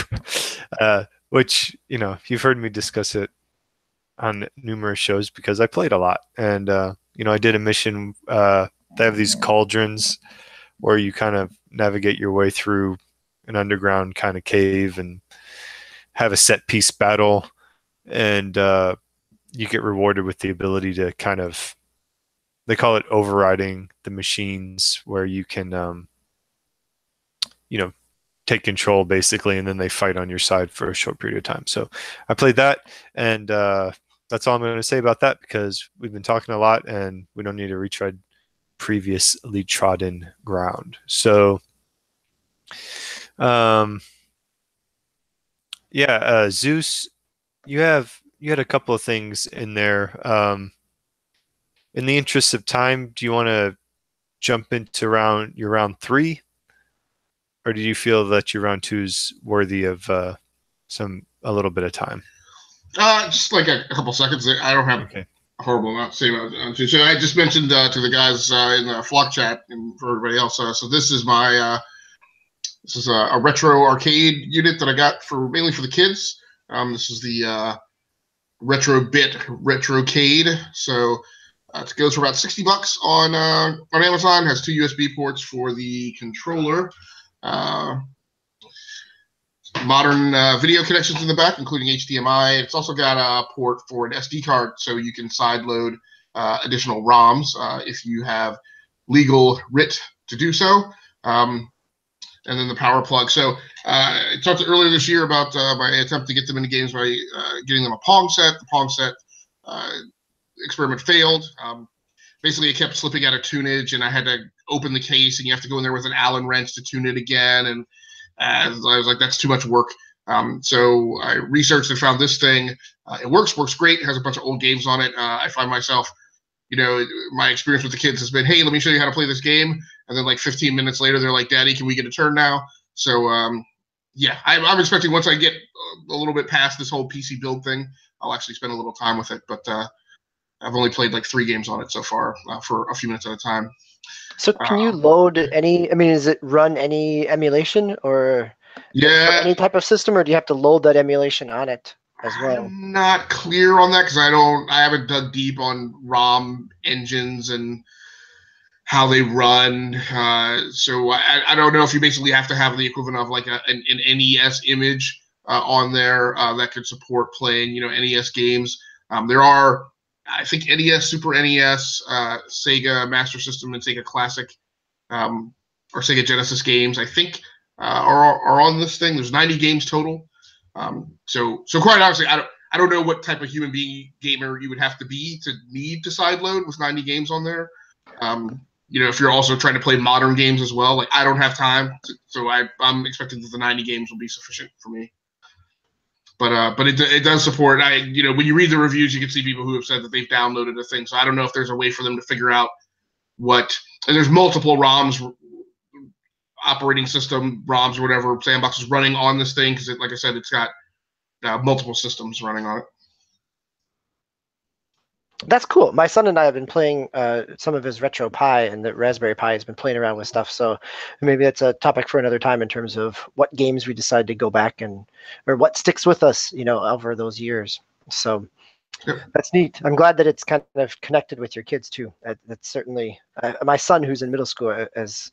Speaker 1: which, you've heard me discuss it on numerous shows because I played a lot. And, I did a mission. They have these cauldrons where you kind of navigate your way through an underground kind of cave and have a set piece battle. And you get rewarded with the ability to kind of, they call it overriding the machines, where you can, take control basically, and then they fight on your side for a short period of time. So I played that, and that's all I'm going to say about that, because we've been talking a lot and we don't need to retread previously trodden ground. So, Zeus, you had a couple of things in there. In the interest of time, do you want to jump into your round 3? Or do you feel that your round 2 is worthy of a little bit of time?
Speaker 3: Just like a couple seconds. I don't have a horrible amount to say about it. So I just mentioned to the guys in the flock chat and for everybody else. So this is my a retro arcade unit that I got mainly for the kids. This is the Retrocade. So it goes for about $60 on Amazon. Has 2 USB ports for the controller. Modern video connections in the back, including HDMI. It's also got a port for an SD card, so you can sideload additional ROMs if you have legal writ to do so. And then the power plug. So I talked earlier this year about my attempt to get them into games by getting them a Pong set. The Pong set experiment failed. Basically, it kept slipping out of tunage, and I had to open the case, and you have to go in there with an Allen wrench to tune it again. And I was like, that's too much work. So I researched and found this thing. It works great. It has a bunch of old games on it. I find myself, my experience with the kids has been, hey, let me show you how to play this game. And then like 15 minutes later, they're like, Daddy, can we get a turn now? So yeah, I'm expecting once I get a little bit past this whole PC build thing, I'll actually spend a little time with it. But I've only played like 3 games on it so far for a few minutes at a time.
Speaker 2: So can you load any, does it run any emulation or for any type of system, or do you have to load that emulation on it as well?
Speaker 3: I'm not clear on that because I haven't dug deep on ROM engines and how they run. So I don't know if you basically have to have the equivalent of like an NES image on there that could support playing, NES games. There are, I think, NES, Super NES, Sega Master System, and Sega Classic, or Sega Genesis games, I think, are on this thing. There's 90 games total. So quite honestly, I don't know what type of human being gamer you would have to be to need to sideload with 90 games on there. If you're also trying to play modern games as well, like I don't have time, so I'm expecting that the 90 games will be sufficient for me. But it does support. When you read the reviews, you can see people who have said that they've downloaded the thing. So I don't know if there's a way for them to figure out and there's multiple ROMs, operating system ROMs or whatever, sandboxes running on this thing because, like I said, it's got multiple systems running on it.
Speaker 2: That's cool. My son and I have been playing some of his Retro Pi, and the Raspberry Pi has been playing around with stuff. So maybe that's a topic for another time in terms of what games we decide to go back or what sticks with us, over those years. So that's neat. I'm glad that it's kind of connected with your kids too. That's certainly my son, who's in middle school, has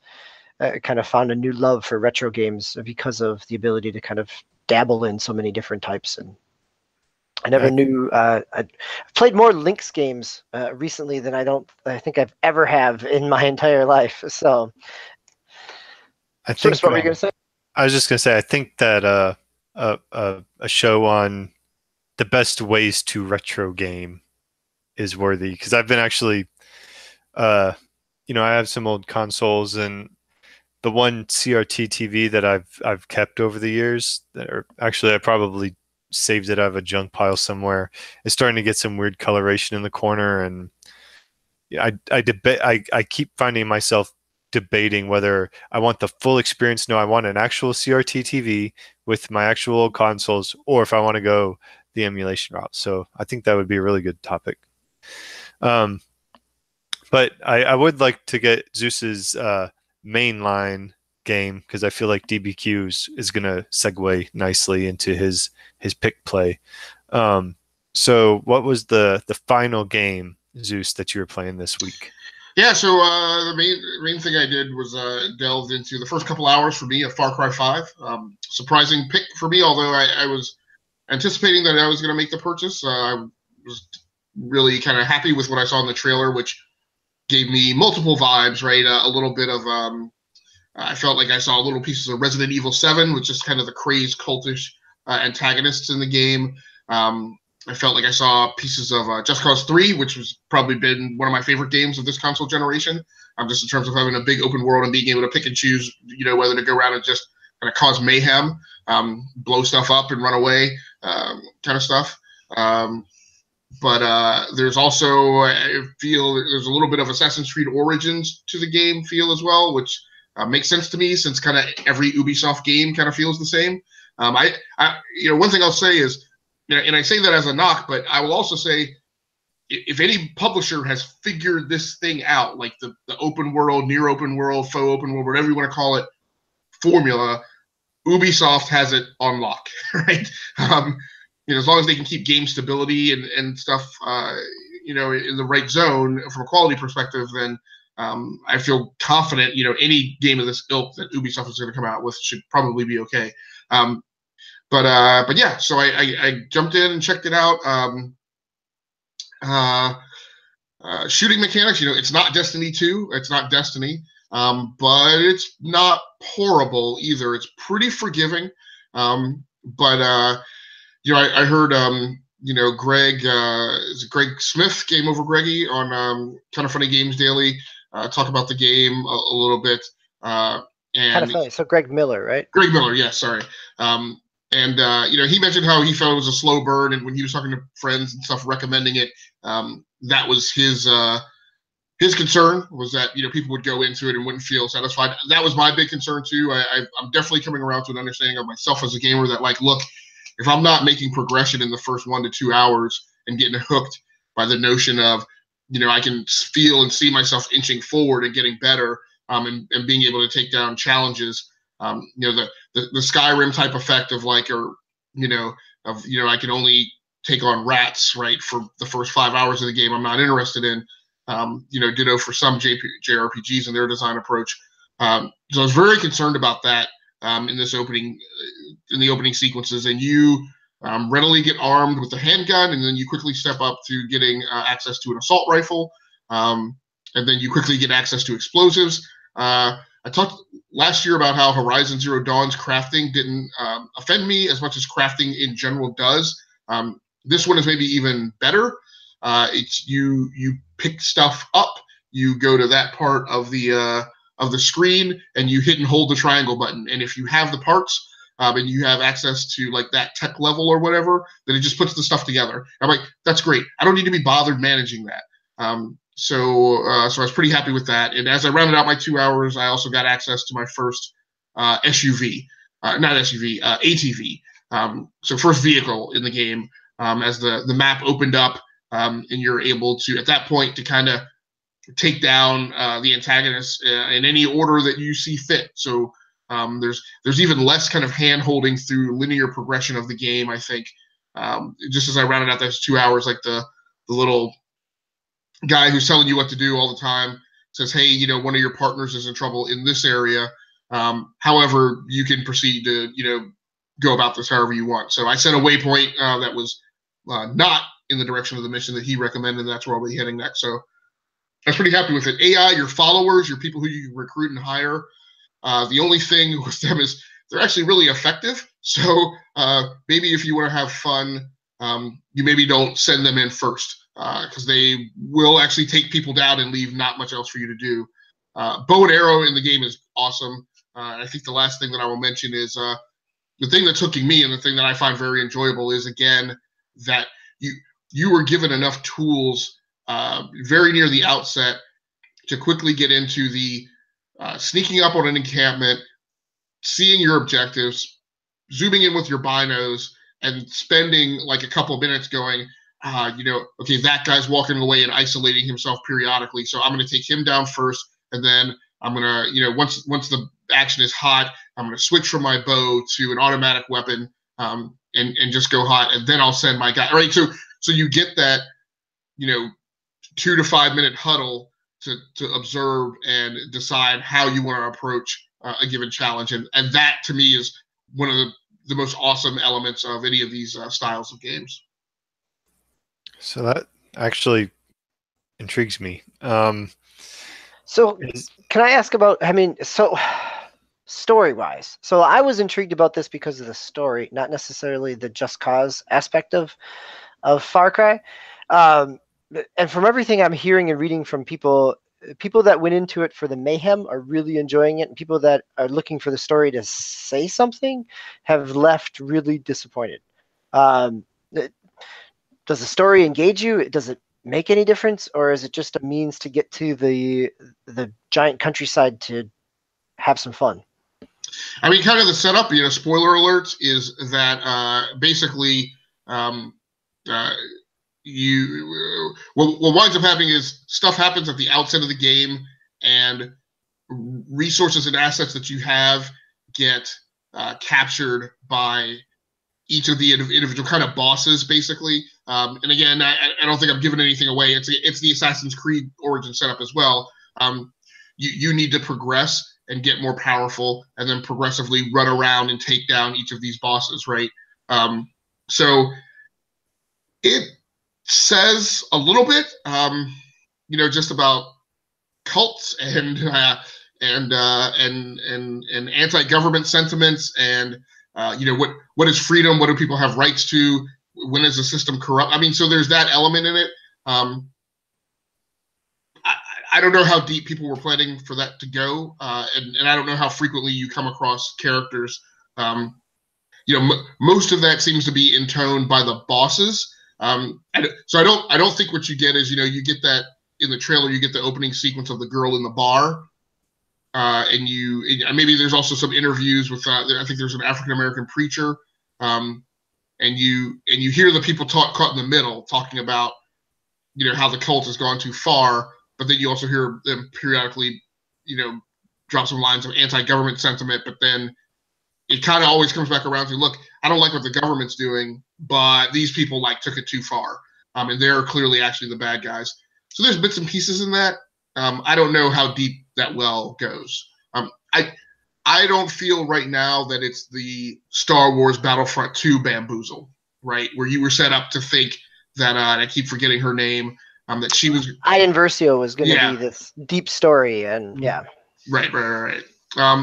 Speaker 2: kind of found a new love for retro games because of the ability to kind of dabble in so many different types. And I never knew. I've played more Lynx games recently than I think I've ever have in my entire life. So,
Speaker 1: I think
Speaker 2: what were you going to say?
Speaker 1: I was just going to say I think that a show on the best ways to retro game is worthy because I've been actually, I have some old consoles and the one CRT TV that I've kept over the years, or actually I probably saved it out of a junk pile somewhere. It's starting to get some weird coloration in the corner, and I keep finding myself debating whether I want the full experience. No, I want an actual CRT TV with my actual consoles, or if I want to go the emulation route. So I think that would be a really good topic. But I would like to get Zeus's mainline game because I feel like DBQ is going to segue nicely into his pick play. So what was the final game, Zeus, that you were playing this week?
Speaker 3: Yeah, so the main thing I did was delved into the first couple hours for me of Far Cry 5. Surprising pick for me, although I was anticipating that I was going to make the purchase. I was really kind of happy with what I saw in the trailer, which gave me multiple vibes, right? A little bit of I felt like I saw little pieces of Resident Evil 7, which is kind of the crazed cultish antagonists in the game. I felt like I saw pieces of Just Cause 3, which was probably been one of my favorite games of this console generation. Just in terms of having a big open world and being able to pick and choose, whether to go around and just kind of cause mayhem, blow stuff up and run away, kind of stuff. But there's also, I feel there's a little bit of Assassin's Creed Origins to the game feel as well, which makes sense to me since kind of every Ubisoft game kind of feels the same. One thing I'll say is, and I say that as a knock, but I will also say, if any publisher has figured this thing out, like the open world, near open world, faux open world, whatever you want to call it, formula, Ubisoft has it on lock, right? As long as they can keep game stability and stuff, in the right zone from a quality perspective, then I feel confident, any game of this ilk that Ubisoft is going to come out with should probably be okay. But yeah, so I jumped in and checked it out. Shooting mechanics, it's not Destiny 2, it's not Destiny, but it's not horrible either. It's pretty forgiving. But I heard Greg, is it Greg Smith, Game Over Greggy on Kind of Funny Games Daily, talk about the game a little bit. And
Speaker 2: kind of funny. So Greg Miller, right?
Speaker 3: Greg Miller, yeah, sorry. And he mentioned how he felt it was a slow burn, and when he was talking to friends and stuff recommending it, that was his concern, was that people would go into it and wouldn't feel satisfied. That was my big concern too. I'm definitely coming around to an understanding of myself as a gamer that, like, look, if I'm not making progression in the first 1 to 2 hours and getting hooked by the notion of, I can feel and see myself inching forward and getting better, and being able to take down challenges, the Skyrim type effect of I can only take on rats, right, for the first 5 hours of the game. I'm not interested in. Ditto for some JRPGs and their design approach. So I was very concerned about that in the opening sequences. And you readily get armed with a handgun, and then you quickly step up to getting access to an assault rifle, and then you quickly get access to explosives. I talked last year about how Horizon Zero Dawn's crafting didn't offend me as much as crafting in general does. This one is maybe even better. It's you pick stuff up, you go to that part of the screen, and you hit and hold the triangle button. And if you have the parts, and you have access to like that tech level or whatever, then it just puts the stuff together. I'm like, that's great. I don't need to be bothered managing that. So I was pretty happy with that. And as I rounded out my 2 hours, I also got access to my first ATV. So first vehicle in the game, as the map opened up, and you're able to, at that point, to kind of take down the antagonists in any order that you see fit. So there's even less kind of hand-holding through linear progression of the game, I think. Just as I rounded out those 2 hours, like the little guy who's telling you what to do all the time says, hey, one of your partners is in trouble in this area. However, you can proceed to, go about this however you want. So I set a waypoint that was not in the direction of the mission that he recommended, and that's where I'll be heading next. So I was pretty happy with it. AI, your followers, your people who you recruit and hire, the only thing with them is they're actually really effective. So maybe if you want to have fun, you maybe don't send them in first, because they will actually take people down and leave not much else for you to do. Bow and arrow in the game is awesome. I think the last thing that I will mention is the thing that's hooking me, and the thing that I find very enjoyable, is, again, that you were given enough tools very near the outset to quickly get into the sneaking up on an encampment, seeing your objectives, zooming in with your binos, and spending like a couple minutes going, okay, that guy's walking away and isolating himself periodically, so I'm going to take him down first, and then I'm going to, once the action is hot, I'm going to switch from my bow to an automatic weapon, and just go hot, and then I'll send my guy. All right, so you get that, 2 to 5 minute huddle to observe and decide how you want to approach a given challenge, and that to me is one of the most awesome elements of any of these styles of games.
Speaker 1: So that actually intrigues me.
Speaker 2: So can I ask about, story-wise? So I was intrigued about this because of the story, not necessarily the just cause aspect of Far Cry. And from everything I'm hearing and reading from people that went into it for the mayhem are really enjoying it, and people that are looking for the story to say something have left really disappointed. Does the story engage you? Does it make any difference, or is it just a means to get to the giant countryside to have some fun?
Speaker 3: I mean, kind of the setup, spoiler alerts, is that basically what winds up happening is stuff happens at the outset of the game, and resources and assets that you have get captured by each of the individual kind of bosses, basically. And again, I don't think I'm giving anything away. It's the Assassin's Creed origin setup as well. You need to progress and get more powerful, and then progressively run around and take down each of these bosses, right? So it says a little bit, just about cults and anti-government sentiments, and what is freedom? What do people have rights to? When is the system corrupt? I mean, so there's that element in it. I don't know how deep people were planning for that to go, and I don't know how frequently you come across characters most of that seems to be intoned by the bosses. So I don't think what you get is, you get that in the trailer, you get the opening sequence of the girl in the bar. And maybe there's also some interviews with, I think there's an African-American preacher. And you hear the people caught in the middle talking about, how the cult has gone too far, but then you also hear them periodically, drop some lines of anti-government sentiment, but then it kind of always comes back around to, look, I don't like what the government's doing, but these people took it too far. And they're clearly actually the bad guys. So there's bits and pieces in that. I don't know how deep that well goes. I don't feel right now that it's the Star Wars Battlefront 2 bamboozle, right? Where you were set up to think that, I keep forgetting her name, that she was...
Speaker 2: Iden Versio was going to be this deep story, and yeah.
Speaker 3: Right.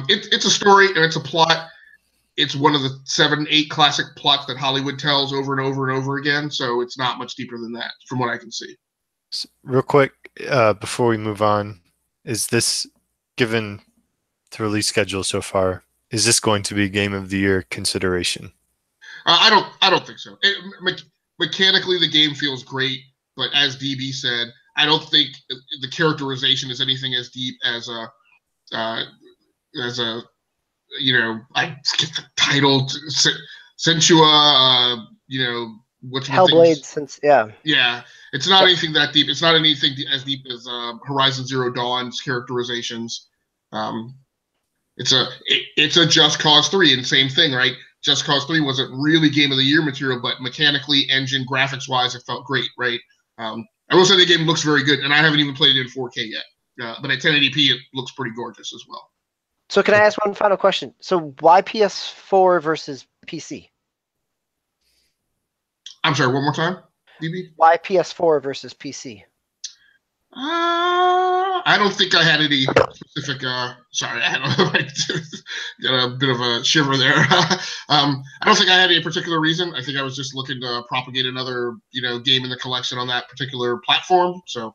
Speaker 3: It's a story, and it's a plot. It's one of the 7, 8 classic plots that Hollywood tells over and over and over again, so it's not much deeper than that, from what I can see.
Speaker 1: Real quick, before we move on, is this, given the release schedule so far, is this going to be Game of the Year consideration?
Speaker 3: I don't think so. Mechanically, the game feels great, but as DB said, I don't think the characterization is anything as deep as I skip the title, Sentua, what's
Speaker 2: Hellblade,
Speaker 3: yeah. It's not anything that deep. It's not anything as deep as Horizon Zero Dawn's characterizations. It's a Just Cause 3, and same thing, right? Just Cause 3 wasn't really Game of the Year material, but mechanically, engine, graphics-wise, it felt great, right? I will say the game looks very good, and I haven't even played it in 4K yet. But at 1080p, it looks pretty gorgeous as well.
Speaker 2: So can I ask one final question? So why PS4 versus PC?
Speaker 3: I'm sorry, one more time, DB?
Speaker 2: Why PS4 versus PC?
Speaker 3: I don't think I had any specific. Sorry, I got a bit of a shiver there. I don't think I had any particular reason. I think I was just looking to propagate another, game in the collection on that particular platform. So,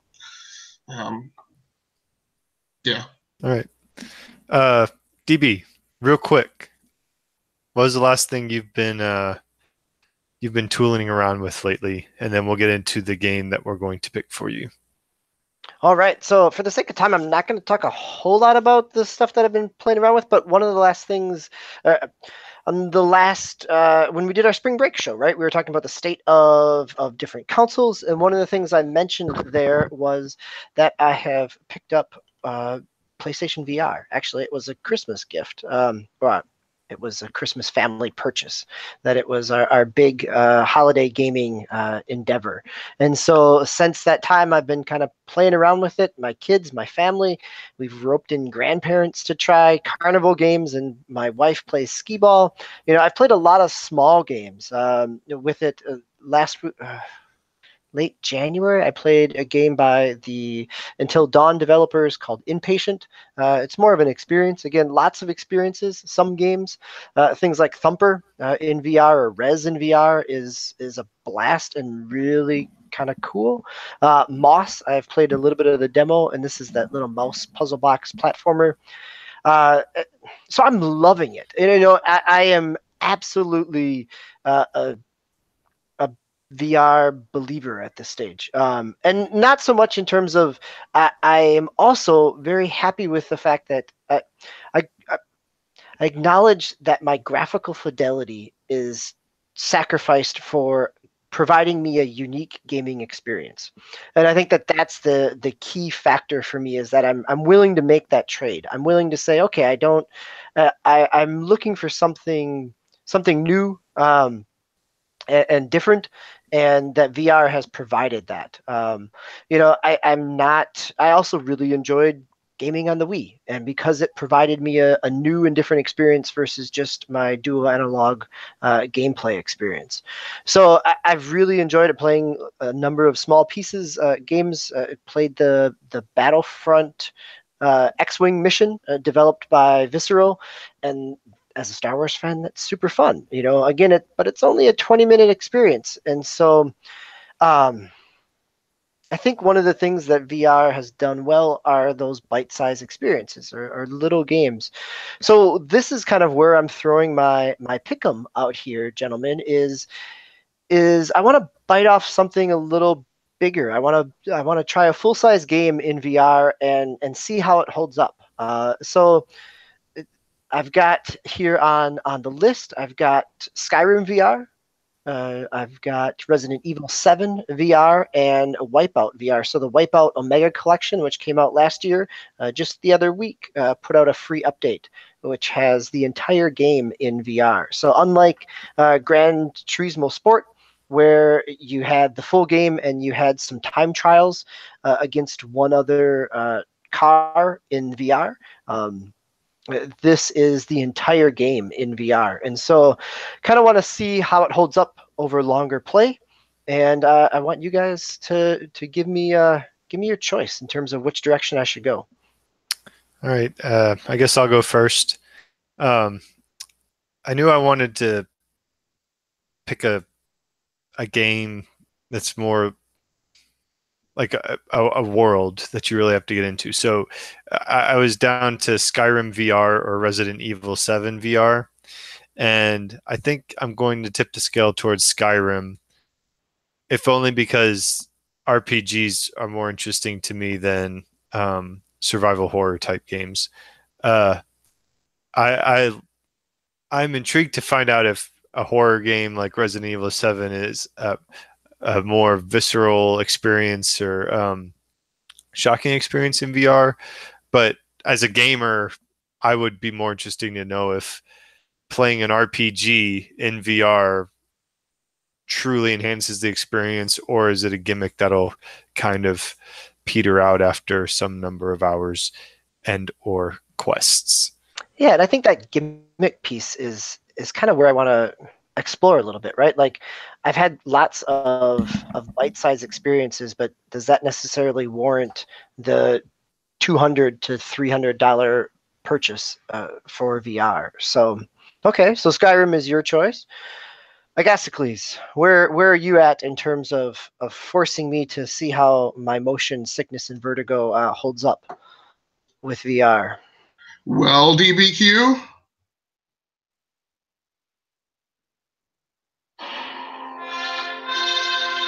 Speaker 3: yeah.
Speaker 1: All right. DB, real quick, what was the last thing you've been tooling around with lately? And then we'll get into the game that we're going to pick for you.
Speaker 2: All right. So for the sake of time, I'm not going to talk a whole lot about the stuff that I've been playing around with. But one of the last things on the last when we did our spring break show, right, we were talking about the state of different consoles. And one of the things I mentioned there was that I have picked up PlayStation VR. Actually, it was a Christmas gift. It was a Christmas family purchase, that it was our big holiday gaming endeavor. And so since that time, I've been kind of playing around with it. My kids, my family, we've roped in grandparents to try carnival games, and my wife plays skee ball. I've played a lot of small games with it. Late January, I played a game by the Until Dawn developers called Impatient. It's more of an experience. Again, lots of experiences. Some games, things like Thumper in VR or Rez in VR is a blast and really kind of cool. Moss, I've played a little bit of the demo, and this is that little mouse puzzle box platformer. So I'm loving it. I am absolutely a VR believer at this stage, and not so much in terms of I am also very happy with the fact that I acknowledge that my graphical fidelity is sacrificed for providing me a unique gaming experience, and I think that that's the key factor for me, is that I'm willing to make that trade. I'm willing to say, okay, I'm looking for something new and different, and that VR has provided that. I also really enjoyed gaming on the Wii, and because it provided me a new and different experience versus just my dual analog gameplay experience. So I've really enjoyed it, playing a number of small pieces, games. Played the Battlefront X-Wing mission developed by Visceral, and as a Star Wars fan, that's super fun. But it's only a 20-minute experience, and so, and I think one of the things that VR has done well are those bite-sized experiences or little games. So this is kind of where I'm throwing my pick'em out here, gentlemen, is I want to bite off something a little bigger. I want to try a full-size game in VR and see how it holds up. So I've got here on the list, I've got Skyrim VR. I've got Resident Evil 7 VR and Wipeout VR. So the Wipeout Omega Collection, which came out last year, just the other week, put out a free update, which has the entire game in VR. So unlike Gran Turismo Sport, where you had the full game and you had some time trials against one other car in VR, this is the entire game in VR. And so kind of want to see how it holds up over longer play. And I want you guys to give me your choice in terms of which direction I should go.
Speaker 1: All right. I guess I'll go first. I knew I wanted to pick a game that's more like a world that you really have to get into. So I was down to Skyrim VR or Resident Evil 7 VR. And I think I'm going to tip the scale towards Skyrim, if only because RPGs are more interesting to me than survival horror type games. I'm intrigued to find out if a horror game like Resident Evil 7 is a more visceral experience or shocking experience in VR. But as a gamer, I would be more interesting to know if playing an RPG in VR truly enhances the experience, or is it a gimmick that'll kind of peter out after some number of hours and or quests?
Speaker 2: Yeah, and I think that gimmick piece is kind of where I want to explore a little bit, right? Like I've had lots of bite-sized experiences, but does that necessarily warrant the $200 to $300 purchase for VR? So, okay, so Skyrim is your choice. Agasicles, where are you at in terms of forcing me to see how my motion sickness and vertigo holds up with VR?
Speaker 3: Well, DBQ,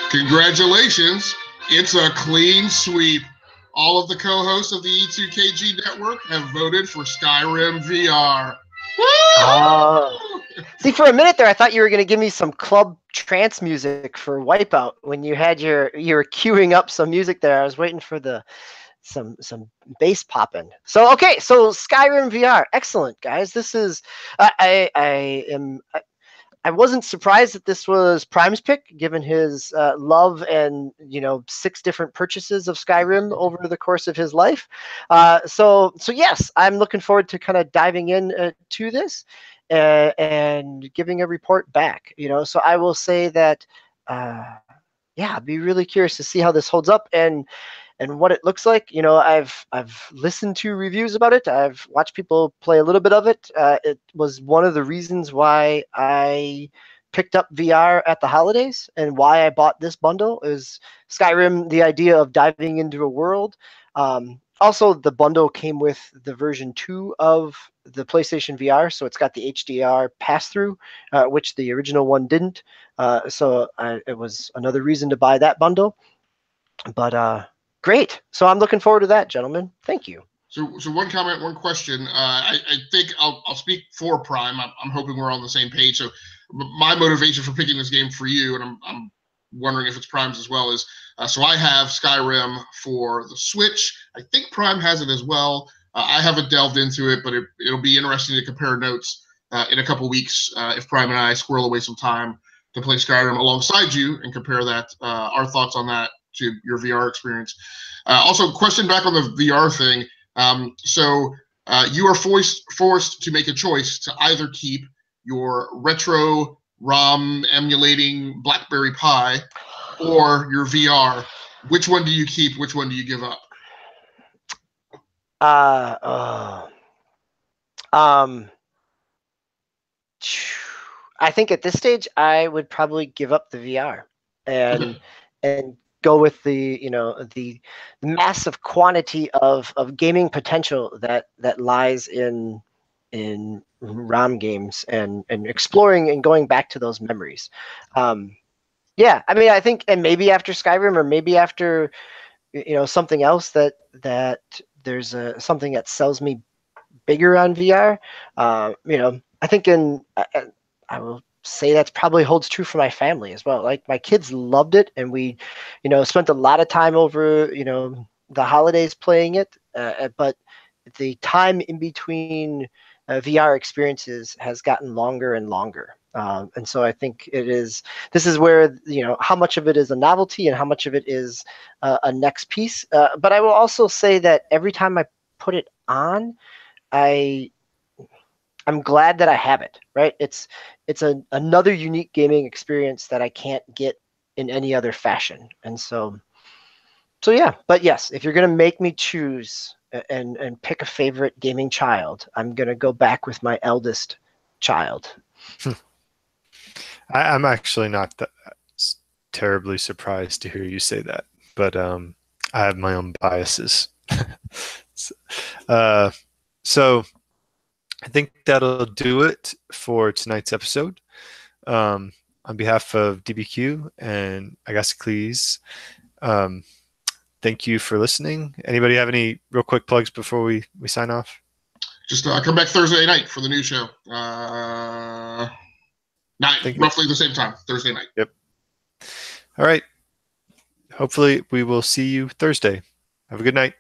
Speaker 3: congratulations. It's a clean sweep. All of the co-hosts of the E2KG network have voted for Skyrim VR.
Speaker 2: See, for a minute there, I thought you were going to give me some club trance music for Wipeout when you were queuing up some music there. I was waiting for some bass popping. So okay, so Skyrim VR, excellent guys. This is I wasn't surprised that this was Prime's pick, given his love and 6 different purchases of Skyrim over the course of his life. So yes, I'm looking forward to kind of diving in to this and giving a report back. So I will say that I'd be really curious to see how this holds up and what it looks like. I've listened to reviews about it. I've watched people play a little bit of it. It was one of the reasons why I picked up VR at the holidays and why I bought this bundle is Skyrim, the idea of diving into a world. Also, the bundle came with the version 2 of the PlayStation VR, so it's got the HDR pass-through, which the original one didn't. So it was another reason to buy that bundle. But great. So I'm looking forward to that, gentlemen. Thank you.
Speaker 3: So one comment, one question. I think I'll speak for Prime. I'm hoping we're on the same page. So my motivation for picking this game for you, and I'm wondering if it's Prime's as well, is so I have Skyrim for the Switch. I think Prime has it as well. I haven't delved into it, but it'll be interesting to compare notes in a couple weeks if Prime and I squirrel away some time to play Skyrim alongside you and compare that our thoughts on that to your VR experience. Also, question back on the VR thing. So you are forced to make a choice to either keep your retro ROM emulating BlackBerry Pi or your VR. Which one do you keep? Which one do you give up?
Speaker 2: I think at this stage I would probably give up the VR and go with the the massive quantity of gaming potential that lies in ROM games and exploring and going back to those memories. Yeah, I mean, I think, and maybe after Skyrim, or maybe after something else that there's something that sells me bigger on VR. I think I will say that probably holds true for my family as well. Like, my kids loved it, and we, spent a lot of time over, the holidays playing it. But the time in between VR experiences has gotten longer and longer. And so I think this is where, how much of it is a novelty and how much of it is a next piece. But I will also say that every time I put it on, I'm glad that I have it, right? It's another unique gaming experience that I can't get in any other fashion. And so yeah, but yes, if you're going to make me choose and pick a favorite gaming child, I'm going to go back with my eldest child.
Speaker 1: I'm actually not terribly surprised to hear you say that, but I have my own biases. So I think that'll do it for tonight's episode. On behalf of DBQ and Agassiz, thank you for listening. Anybody have any real quick plugs before we sign off?
Speaker 3: Just come back Thursday night for the new show. Roughly the same time, Thursday night.
Speaker 1: Yep. All right. Hopefully we will see you Thursday. Have a good night.